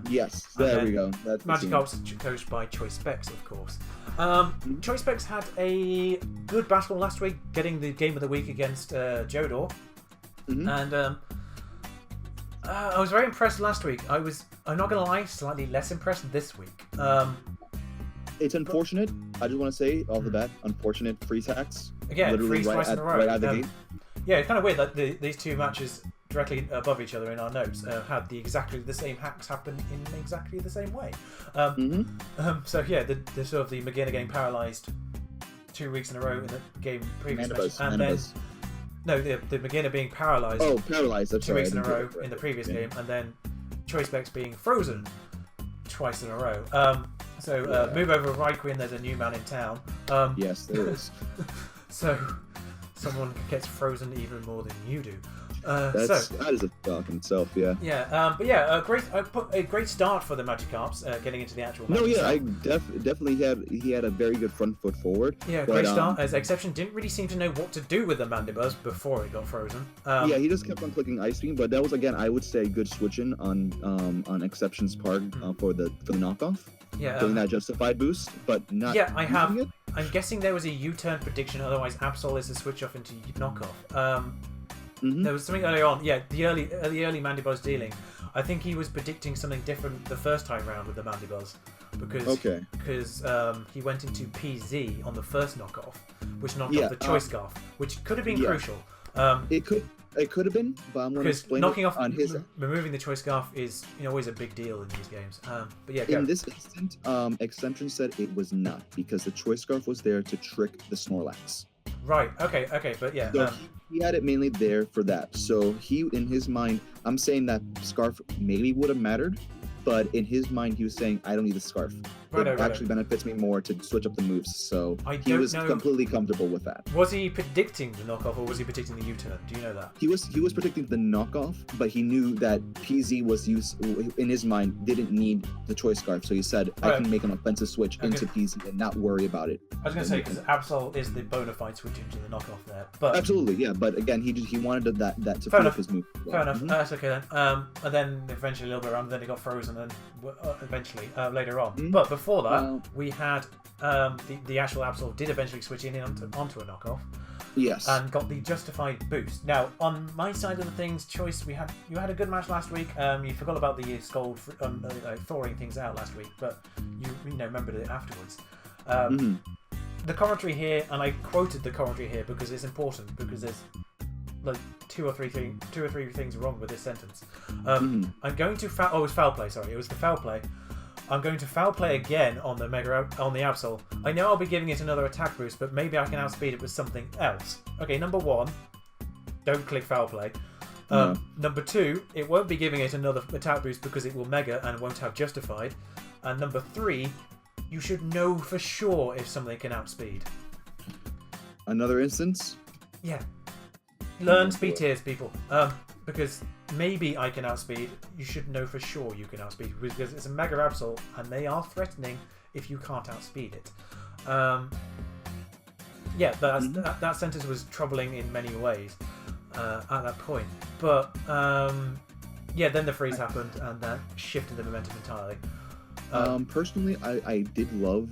Yes, there we go. That's
Magikarps coached by Choice Specs, of course. Choice Specs had a good battle last week, getting the game of the week against Jodor. And I was very impressed last week. I'm not going to lie, slightly less impressed this week.
It's unfortunate. I just want to say off the bat, unfortunate freeze hacks.
Again, freeze twice in a row.
Right out of the gate.
Yeah, it's kind of weird that these 2 matches directly above each other in our notes had exactly the same hacks happen in exactly the same way. So yeah, the sort of the McGinnis getting paralysed 2 weeks in a row in the game previous match, and then the McGinnis being paralysed.
Oh, paralysed. That's
2 weeks in a row in the previous game, and then Choice Specs being frozen twice in a row. Move over Raikou, there's a new man in town.
Yes, there is.
So someone gets frozen even more than you do.
That is a talk in itself, yeah.
Yeah, a great start for the Magikarps getting into the actual match.
No, yeah, definitely he had a very good front foot forward.
Yeah, great start. As Exception didn't really seem to know what to do with the Mandibuzz before it got frozen.
Yeah, he just kept on clicking Ice Beam, but that was, again, I would say, good switching on Exception's part for the knockoff.
Yeah,
doing that justified boost, but not.
Yeah, I have.
It.
I'm guessing there was a U-turn prediction. Otherwise, Absol is a switch off into knockoff. There was something earlier on. Yeah, the early Mandibuzz dealing. I think he was predicting something different the first time round with the Mandibuzz because he went into PZ on the first knockoff, which knocked off the Choice Scarf, which could have been crucial.
It could have been, but I'm going to explain
knocking off
on his.
Removing the Choice Scarf is always a big deal in these games. But yeah,
in this instant, Exception said it was not because the Choice Scarf was there to trick the Snorlax.
Right. Okay. But yeah.
So he had it mainly there for that. So he, in his mind, I'm saying that Scarf maybe would have mattered, but in his mind, he was saying, I don't need the Scarf. It actually benefits me more to switch up the moves. So he was completely comfortable with that.
Was he predicting the knockoff or was he predicting the U-turn? Do you know that?
He was predicting the knockoff, but he knew that PZ was in his mind, didn't need the Choice Scarf. So he said, I can make an offensive switch into PZ and not worry about it.
I was going to say, because Absol is the bona fide switch into the knockoff there. But
absolutely, yeah. But again, he wanted that to flip his move.
Fair enough. That's okay then. And then eventually a little bit around, then he got frozen and eventually later on. But before that, we had the actual Absol did eventually switch in onto a knockoff.
Yes.
And got the justified boost. Now, on my side of the things, Choice, you had a good match last week. You forgot about the Scold thawing things out last week, but you remembered it afterwards. The commentary here, and I quoted the commentary here because it's important because there's like two or three things wrong with this sentence. I'm going to it was foul play. Sorry, it was the foul play. I'm going to foul play again on the Absol. I know I'll be giving it another attack boost, but maybe I can outspeed it with something else. Okay, number 1, don't click foul play. Number 2, it won't be giving it another attack boost because it will mega and won't have justified. And number 3, you should know for sure if something can outspeed.
Another instance?
Yeah. Learn speed tiers, people. Because maybe I can outspeed. You should know for sure you can outspeed because it's a Mega Absol and they are threatening if you can't outspeed it. That sentence was troubling in many ways at that point. But then the freeze happened and that shifted the momentum entirely.
Personally, I did love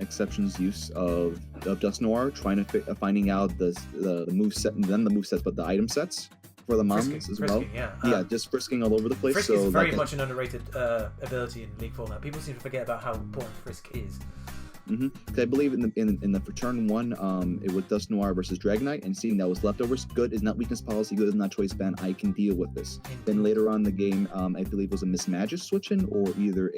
Exception's use of Dust Noir finding out the move set and then the move sets, but the item sets for the moms as well.
Yeah,
just frisking all over the place.
Frisk is very much an underrated ability in League format. People seem to forget about how important Frisk is.
I believe in the turn 1, it was Dust Noir versus Dragonite, and seeing that was leftovers. Good is not weakness policy. Good is not choice ban. I can deal with this. Then later on in the game, I believe it was a Mismagic switching, or either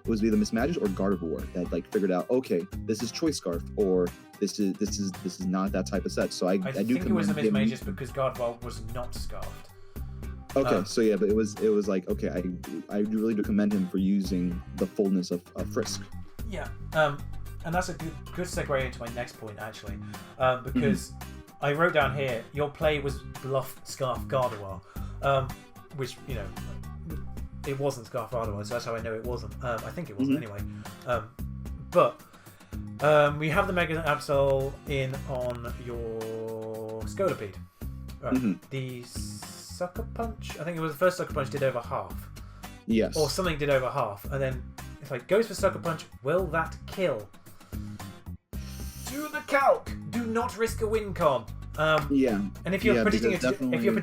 Mismagic or Gardevoir that figured out, okay, this is Choice Scarf, or this is not that type of set. So I do
think it was a Mismagic because Gardevoir was not scarfed.
Okay, so yeah, but it was like, okay, I really do commend him for using the fullness of Frisk.
Yeah, and that's a good segue into my next point, actually, because I wrote down here, your play was Bluff Scarf Gardevoir, which, you know, it wasn't Scarf Gardevoir, so that's how I know it wasn't. I think it wasn't anyway. But we have the Mega Absol in on your Scolipede. The Sucker Punch, I think it was the first Sucker Punch did over half.
Yes.
Or something did over half, and then it's like, goes for Sucker Punch, will that kill? Do the calc! Do not risk a win con.
Yeah.
And if you're predicting
definitely...
if you're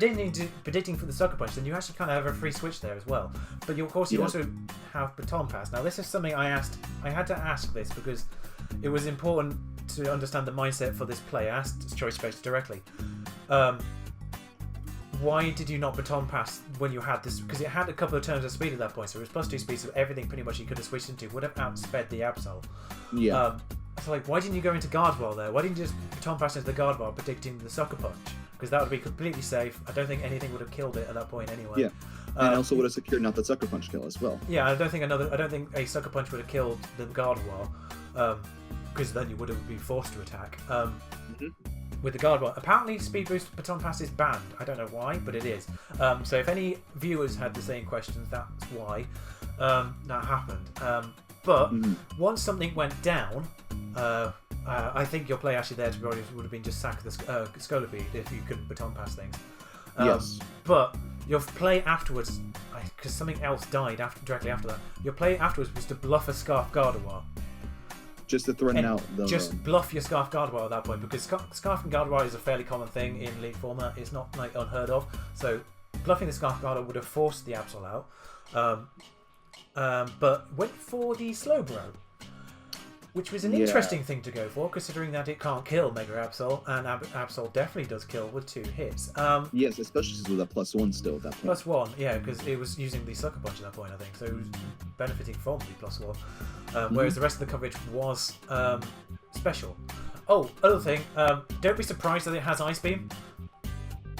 predicting for the Sucker Punch, then you actually kind of have a free switch there as well. But you, of course, you also have Baton Pass. Now, this is something I had to ask this because it was important to understand the mindset for this play. I asked Choice Space directly. Why did you not Baton Pass when you had this? Because it had a couple of turns of speed at that point, so it was +2 speed, so everything pretty much you could have switched into would have outsped the Absol.
Yeah.
So, like, why didn't you go into Gardevoir there? Why didn't you just Baton Pass into the Gardevoir predicting the Sucker Punch? Because that would be completely safe. I don't think anything would have killed it at that point anyway.
Yeah. And also would have secured not the Sucker Punch kill as well.
Yeah, I don't think a Sucker Punch would have killed the Gardevoir, because then you would have been forced to attack. With the Gardevoir, apparently Speed Boost Baton Pass is banned. I don't know why, but it is. So if any viewers had the same questions, that's why that happened. But once something went down, I think your play actually there to be honest would have been just sack the Scolipede if you couldn't Baton Pass things.
Yes.
But your play afterwards, because something else died directly after that, your play afterwards was to bluff a Scarf Gardevoir.
Just to threaten out the...
Just bluff your Scarf Gardevoir at that point, because Scarf and Gardevoir is a fairly common thing in League format. It's not like unheard of. So bluffing the Scarf Gardevoir would have forced the Absol out. But went for the Slowbro, which was an interesting thing to go for, considering that it can't kill Mega Absol, and Absol definitely does kill with 2 hits.
Yes, especially with that +1 still at that point.
+1, yeah, because it was using the Sucker Punch at that point, I think, so it was benefiting from the +1. Whereas the rest of the coverage was special. Oh, other thing, don't be surprised that it has Ice Beam,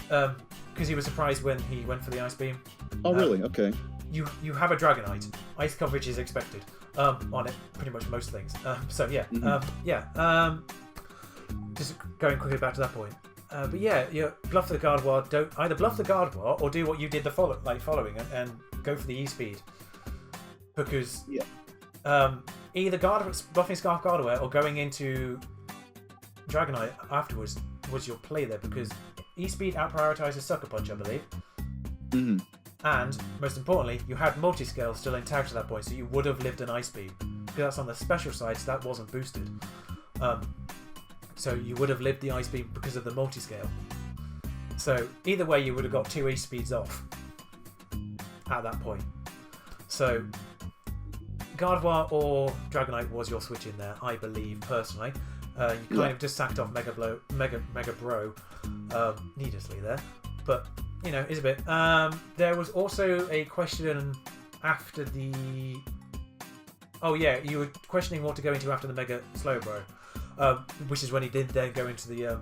because he was surprised when he went for the Ice Beam.
Oh, really? Okay.
You have a Dragonite. Ice coverage is expected on it, pretty much most things. So yeah, just going quickly back to that point. But yeah, you bluff the Gardevoir. Don't either bluff the Gardevoir or do what you did the following and go for the E-Speed, because either bluffing Scarf Gardevoir or going into Dragonite afterwards was your play there, because E-Speed out-prioritizes Sucker Punch, I believe. And, most importantly, you had Multiscale still intact at that point, so you would have lived an Ice Beam. Because that's on the special side, so that wasn't boosted. So you would have lived the Ice Beam because of the Multiscale. So, either way, you would have got 2 E-Speeds off at that point. So, Gardevoir or Dragonite was your switch in there, I believe, personally. You kind of just sacked off Mega Bro needlessly there. But... you know, is a bit. There was also a question after the... oh yeah, you were questioning what to go into after the Mega Slowbro, which is when he did then go into the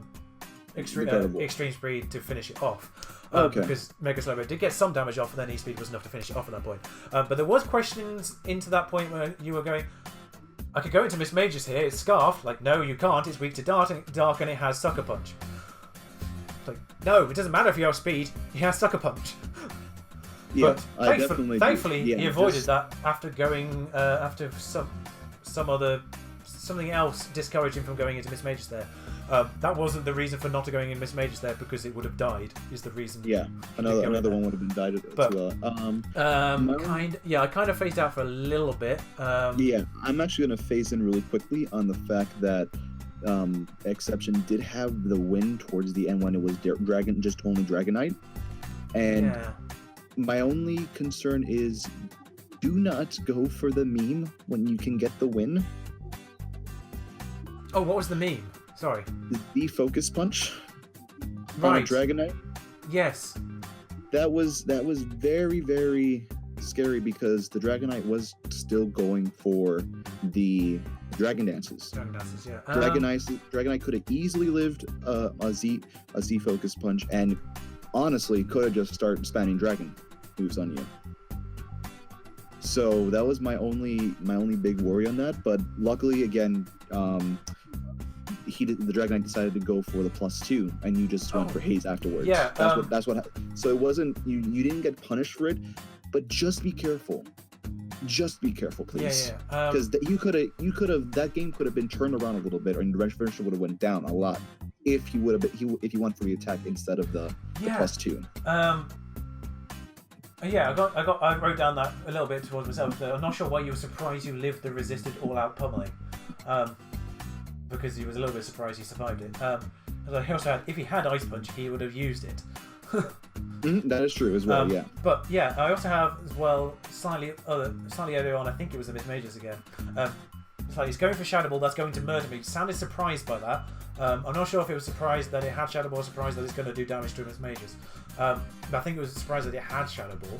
Extreme Speed to finish it off. Because Mega Slowbro did get some damage off, and then E-Speed was enough to finish it off at that point. But there was questions into that point where you were going, I could go into Miss Majors here, it's Scarf. Like, no, you can't, it's weak to Dark and it has Sucker Punch. Like, no, it doesn't matter if you have speed. He has Sucker Punch.
Yeah,
but thankfully, he avoided that after going after something else discouraged him from going into Miss Majors there. That wasn't the reason for not going in Miss Majors there, because it would have died. Is the reason? Yeah,
another one would have been died as well.
I kind of phased out for a little bit.
Yeah, I'm actually going to phase in really quickly on the fact that. Exception did have the win towards the end when it was just only Dragonite, and my only concern is do not go for the meme when you can get the win.
Oh, what was the meme? Sorry.
The Focus Punch
on
a Dragonite.
Yes.
That was very, very scary, because the Dragonite was still going for the Dragon Dances.
Yeah.
Dragonite could have easily lived a Z Focus Punch, and honestly could have just started spamming dragon moves on you. So that was my only big worry on that. But luckily, again, the Dragon Knight decided to go for the +2, and you just went for haze afterwards.
Yeah,
that's what. So it wasn't you. You didn't get punished for it, but just be careful. Just be careful, please.
Yeah.
Because that game could have been turned around a little bit, and the Retribution would have went down a lot if you would have if you went for the attack instead of the +2.
Yeah, I wrote down that a little bit towards myself. I'm not sure why you were surprised you lived the resisted all-out pummeling, because he was a little bit surprised he survived it. He also had, if he had Ice Punch, he would have used it.
That is true as well. Yeah.
But yeah, I also have as well slightly earlier on. I think it was the Mid Mages again. It's like he's going for Shadow Ball. That's going to murder me. Sounded surprised by that. I'm not sure if it was surprised that it had Shadow Ball, or surprised that it's going to do damage to Mid Mages. But I think it was surprised that it had Shadow Ball.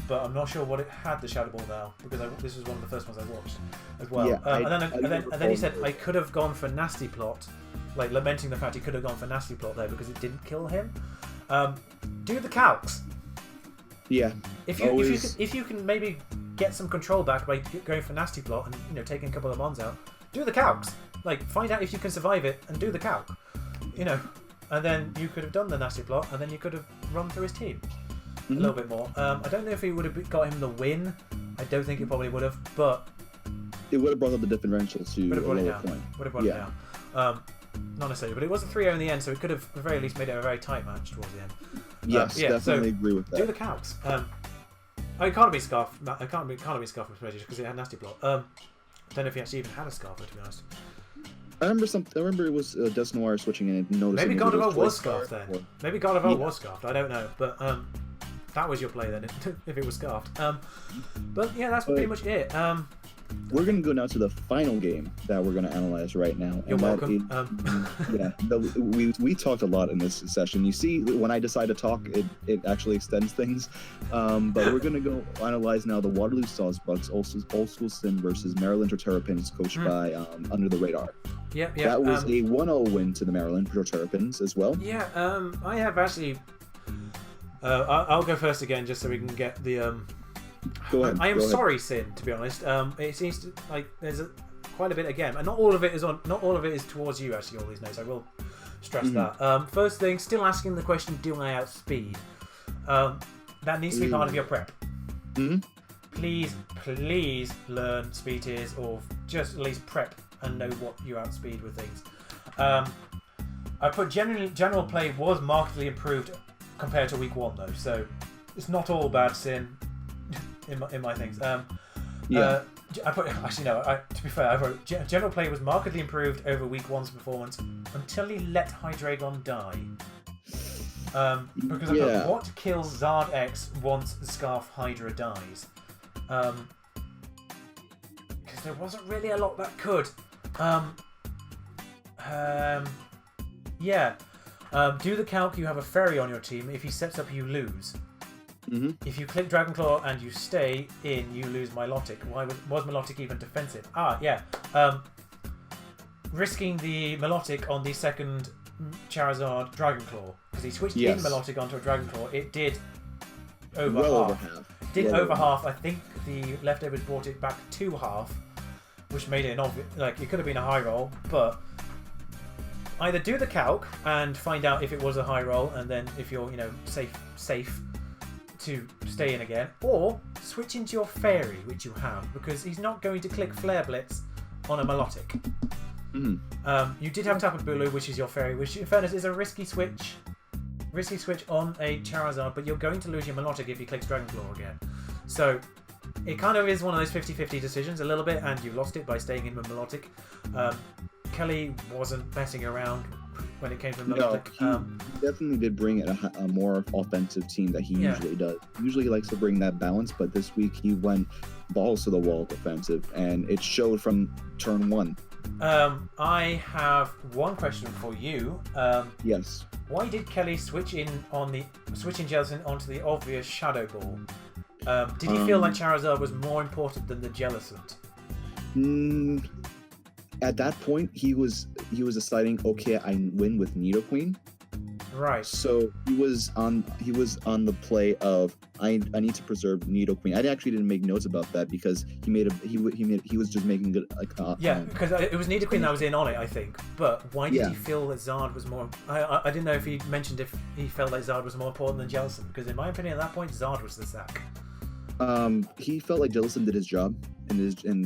But I'm not sure what it had the Shadow Ball now, because this was one of the first ones I watched as well. Yeah, and then he said I could have gone for Nasty Plot, like lamenting the fact he could have gone for Nasty Plot there because it didn't kill him. Do the calcs.
Yeah.
If you can maybe get some control back by going for Nasty Plot and taking a couple of mons out, do the calcs. Like find out if you can survive it and do the calc. And then you could have done the Nasty Plot, and then you could have run through his team a little bit more. I don't know if he would have got him the win. I don't think it probably would have, but
it would have brought up the differential to a lower point.
Would have brought it down. Not necessarily, but it was a 3-0 in the end, so it could have at the very least made it a very tight match towards the end.
Yes, definitely agree with that.
Do the calcs. I can't be Scarf. I can't be Scarf with Reggie because it had Nasty Plot. I don't know if he actually even had a Scarf, to be honest.
I remember it was Dust Noir switching in and noticing.
Maybe God of War was Scarfed then. Maybe God of War was Scarfed. I don't know, but that was your play then, if it was Scarfed. But yeah, that's pretty much it.
We're going to go now to the final game that we're going to analyze right now.
You're welcome.
We talked a lot in this session. You see, when I decide to talk, it actually extends things. But we're going to go analyze now the Waterloo Sawsbucks, Old School Sin versus Maryland Terrapins, coached by Under the Radar.
Yeah.
That was a 1-0 win to the Maryland Terrapins as well.
Yeah, I have actually... I'll go first again, just so we can get the...
Go ahead.
I am sorry, Sin. To be honest, it seems to, like there's quite a bit again, and not all of it is towards you. Actually, all these notes. I will stress that. First thing, still asking the question: do I outspeed? That needs to be part of your prep. Please learn speed tiers, or just at least prep and know what you outspeed with things. I put general play was markedly improved compared to week 1 though, so it's not all bad, Sin. In my things, I put to be fair, I wrote general play was markedly improved over week 1's performance until he let Hydreigon die. Because I put, what kills Zard X once Scarf Hydra dies? Because there wasn't really a lot that could. Do the calc. You have a fairy on your team. If he sets up, you lose. If you click Dragon Claw and you stay in, you lose Milotic. Why was Milotic even defensive? Risking the Milotic on the second Charizard Dragon Claw, because he switched in Milotic onto a Dragon Claw. It did over half. I think the leftovers brought it back to half, which made it an obvious. Like it could have been a high roll, but either do the calc and find out if it was a high roll, and then if you're safe to stay in again, or switch into your fairy, which you have, because he's not going to click Flare Blitz on a Milotic. You did have Tapu Bulu, which is your fairy, which in fairness is a risky switch on a Charizard, but you're going to lose your Milotic if he clicks Dragon Claw again. So it kind of is one of those 50-50 decisions a little bit, and you lost it by staying in with Milotic. Kelly wasn't messing around when it came to Milotic.
He definitely did bring a more offensive team that he usually does. Usually he likes to bring that balance, but this week he went balls to the wall defensive, and it showed from turn 1.
I have one question for you.
Yes.
Why did Kelly switch in Jellicent onto the obvious Shadow Ball? Did he feel like Charizard was more important than the Jellicent?
At that point, he was deciding, okay, I win with Nidoqueen.
Right.
So he was on the play of I need to preserve Nidoqueen. I actually didn't make notes about that because he was just making good.
Yeah, because it was Nidoqueen that was in on it, I think. But why did he feel that Zard was more? I didn't know if he mentioned if he felt like Zard was more important than Jellicent, because in my opinion at that point Zard was the sack.
He felt like Jellicent did his job and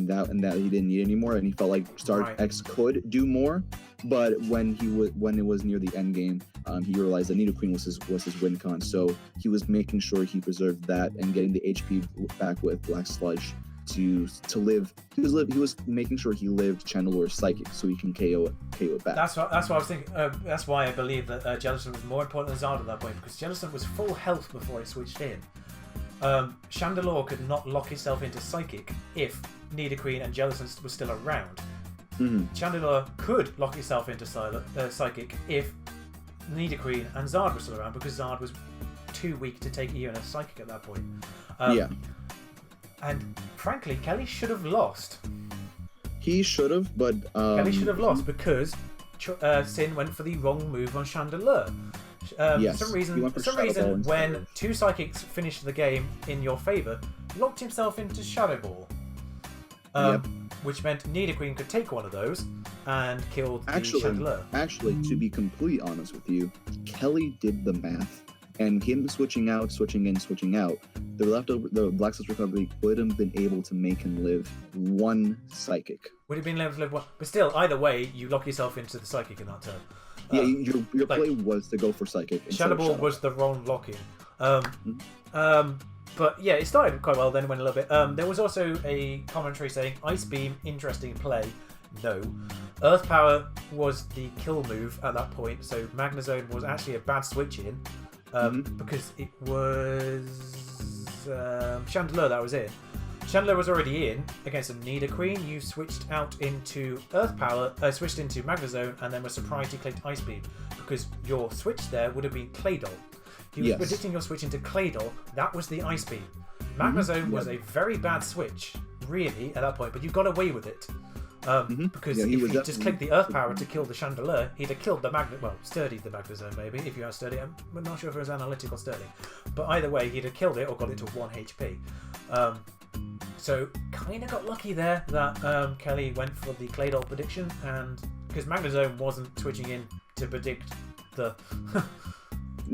that he didn't need anymore, and he felt like Star X could do more. But when it was near the end game, he realized that Nidoqueen was his win con, so he was making sure he preserved that and getting the HP back with Black Sludge to live. He was making sure he lived Chandelure Psychic so he can KO it back.
That's what I was thinking. That's why I believe that Jellicent was more important than Zard at that point, because Jellicent was full health before it switched in. Chandelure could not lock itself into Psychic if Nidoqueen and Jellicent were still around.
Mm-hmm.
Chandelure could lock itself into Psychic if Nidoqueen and Zard were still around, because Zard was too weak to take even a Psychic at that point. And frankly, Kelly should have lost.
He should have, but
Kelly should have lost because Sin went for the wrong move on Chandelure. For some reason, when two Psychics finished the game in your favour, locked himself into Shadow Ball. Which meant Nidoqueen could take one of those and kill the Chandelure.
Actually, to be completely honest with you, Kelly did the math, and him switching out, switching in, switching out, the Black Sludge Recovery would have been able to make him live one Psychic.
Would have been able to live one, but still, either way, you lock yourself into the Psychic in that turn.
Your play was to go for Psychic.
Shadow Ball was the wrong locking. But yeah, it started quite well, then it went a little bit. There was also a commentary saying, Ice Beam, interesting play. No. Earth Power was the kill move at that point, so Magnezone was actually a bad switch in, because it was Chandelure that was in. Chandelure was already in against a Nidoqueen. You switched out into Earth Power, switched into Magnezone, and then were surprised you clicked Ice Beam, because your switch there would have been Claydol. He was predicting your switch into Claydol. That was the Ice Beam. Magnezone was a very bad switch, really, at that point, but you got away with it. Because if you just clicked the Earth Power to kill the Chandelure, he'd have killed the sturdied the Magnezone maybe, if you had sturdy. I'm not sure if it was analytic or sturdy. But either way, he'd have killed it or got it to 1 HP. So, kind of got lucky there that Kelly went for the Claydol prediction, and because Magnezone wasn't switching in to predict the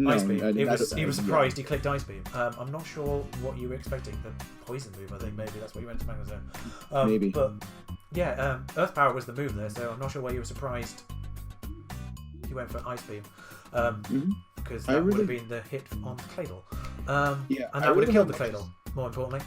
Ice Beam. He was surprised he clicked Ice Beam. I'm not sure what you were expecting. The Poison move, I think, maybe that's what you went to Magnezone.
Maybe.
But, yeah, Earth Power was the move there, so I'm not sure why you were surprised he went for Ice Beam. Because that would have been the hit on Claydol. And that would have killed the Claydol, more importantly.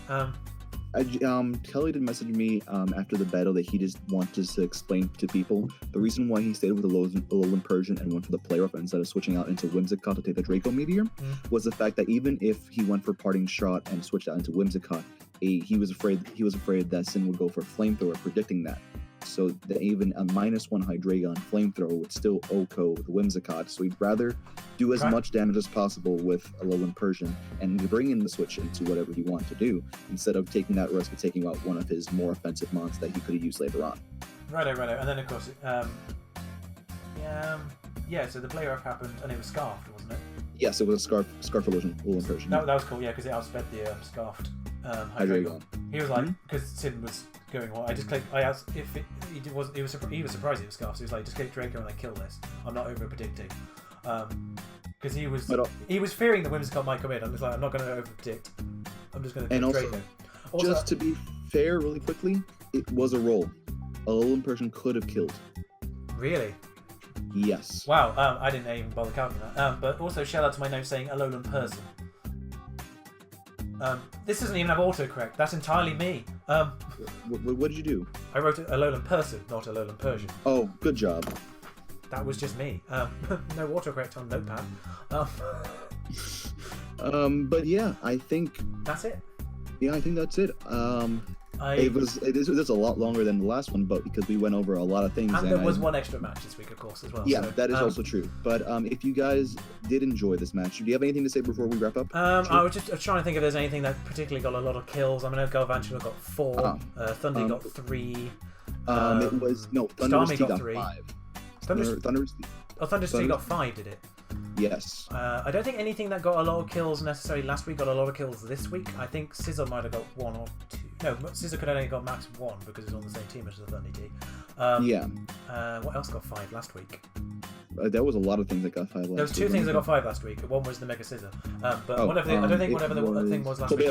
Kelly did message me after the battle that he just wanted to explain to people the reason why he stayed with the Alolan Persian and went for the play rough instead of switching out into Whimsicott to take the Draco Meteor was the fact that even if he went for Parting Shot and switched out into Whimsicott, he was afraid that Sin would go for Flamethrower, predicting that. So that even a -1 Hydreigon Flamethrower would still OHKO the Whimsicott, so he'd rather do as much damage as possible with Alolan Persian and bring in the switch into whatever he wanted to do, instead of taking that risk of taking out one of his more offensive mons that he could have used later on.
Righto. And then, of course, so the play rough happened, and it was Scarfed, wasn't it?
Yes, it was a Scarf Alolan Persian.
That was cool, yeah, because it outsped the Scarfed Hydreigon. He was like, because Sin was going, well, I asked if he was surprised it was Scarfed, so he was like, just click Draco and then kill this. I'm not over predicting. Because he was fearing the Whimsicott might come in. I'm just like, I'm not going to over predict. I'm just going to click Draco. Also,
just to be fair, really quickly, it was a roll. Alolan Persian could have killed.
Really?
Yes.
Wow, I didn't even bother counting that. But also, shout out to my note saying Alolan Person. This doesn't even have autocorrect. That's entirely me.
What did you do?
I wrote Alolan Person, not Alolan Persian.
Oh, good job.
That was just me. No autocorrect on Notepad.
But yeah, I think
that's it.
Yeah, I think that's it. It was a lot longer than the last one, but because we went over a lot of things.
And there was one extra match this week, of course, as well.
Yeah,
so,
that is also true. But if you guys did enjoy this match, do you have anything to say before we wrap up?
I was just trying to think if there's anything that particularly got a lot of kills. I mean, Galvantula got 4, Thundy got 3.
Thunderous got
3.
5.
Thunderous got 5, did it?
Yes.
I don't think anything that got a lot of kills necessarily last week got a lot of kills this week. I think Scissor might have got 1 or 2. No, Scissor could only got max 1 because it's on the same team as the Thunder T. What else got 5 last week?
There was a lot of things that got 5 last week.
There was 2 things that got 5 last week. One was the Mega Scissor. I don't think whatever the thing was last week.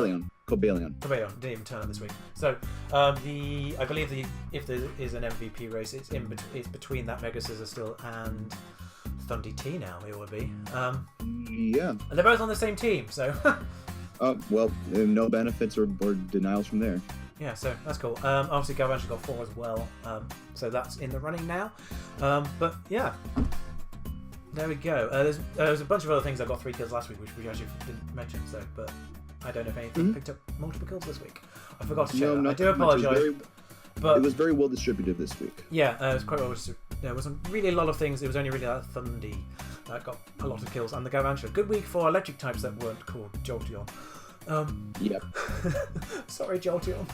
Cobalion
didn't even turn up this week. So I believe if there is an MVP race, it's between that Mega Scissor still and Thunder T now. It would be.
Yeah.
And they're both on the same team, so.
Well, no benefits or denials from there.
Yeah, so that's cool. Obviously, Galvantia got 4 as well, so that's in the running now. But yeah, there we go. There's a bunch of other things that got 3 kills last week, which we actually didn't mention. So, but I don't know if anything picked up multiple kills this week. I forgot to check. I do apologise. But
it was very well distributed this week.
Yeah, it was quite well distributed. There wasn't really a lot of things. It was only really that Thundy that got a lot of kills, and the Galvantia. Good week for electric types that weren't called Jolteon.
Yep.
Sorry, Jolteon.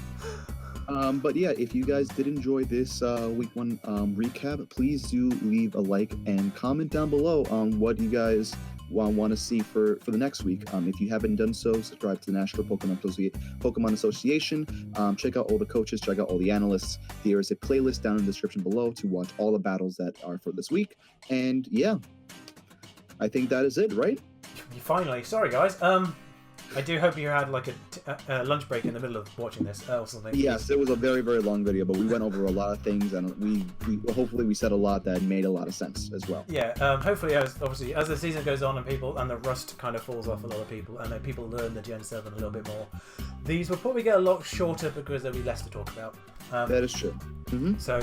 But yeah, if you guys did enjoy this week 1 recap, please do leave a like and comment down below on what you guys want to see for the next week. If you haven't done so, subscribe to the National Pokemon Association. Check out all the coaches, check out all the analysts. There is a playlist down in the description below to watch all the battles that are for this week. And yeah, I think that is it, right?
Finally, sorry guys. I do hope you had like a lunch break in the middle of watching this or something.
Yes, it was a very, very long video, but we went over a lot of things, and we hopefully we said a lot that made a lot of sense as well.
Yeah, hopefully as the season goes on and the rust kind of falls off a lot of people, and then people learn the Gen 7 a little bit more, these will probably get a lot shorter because there'll be less to talk about.
That is true.
So,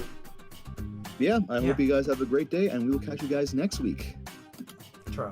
yeah, I hope you guys have a great day, and we will catch you guys next week.
Ciao.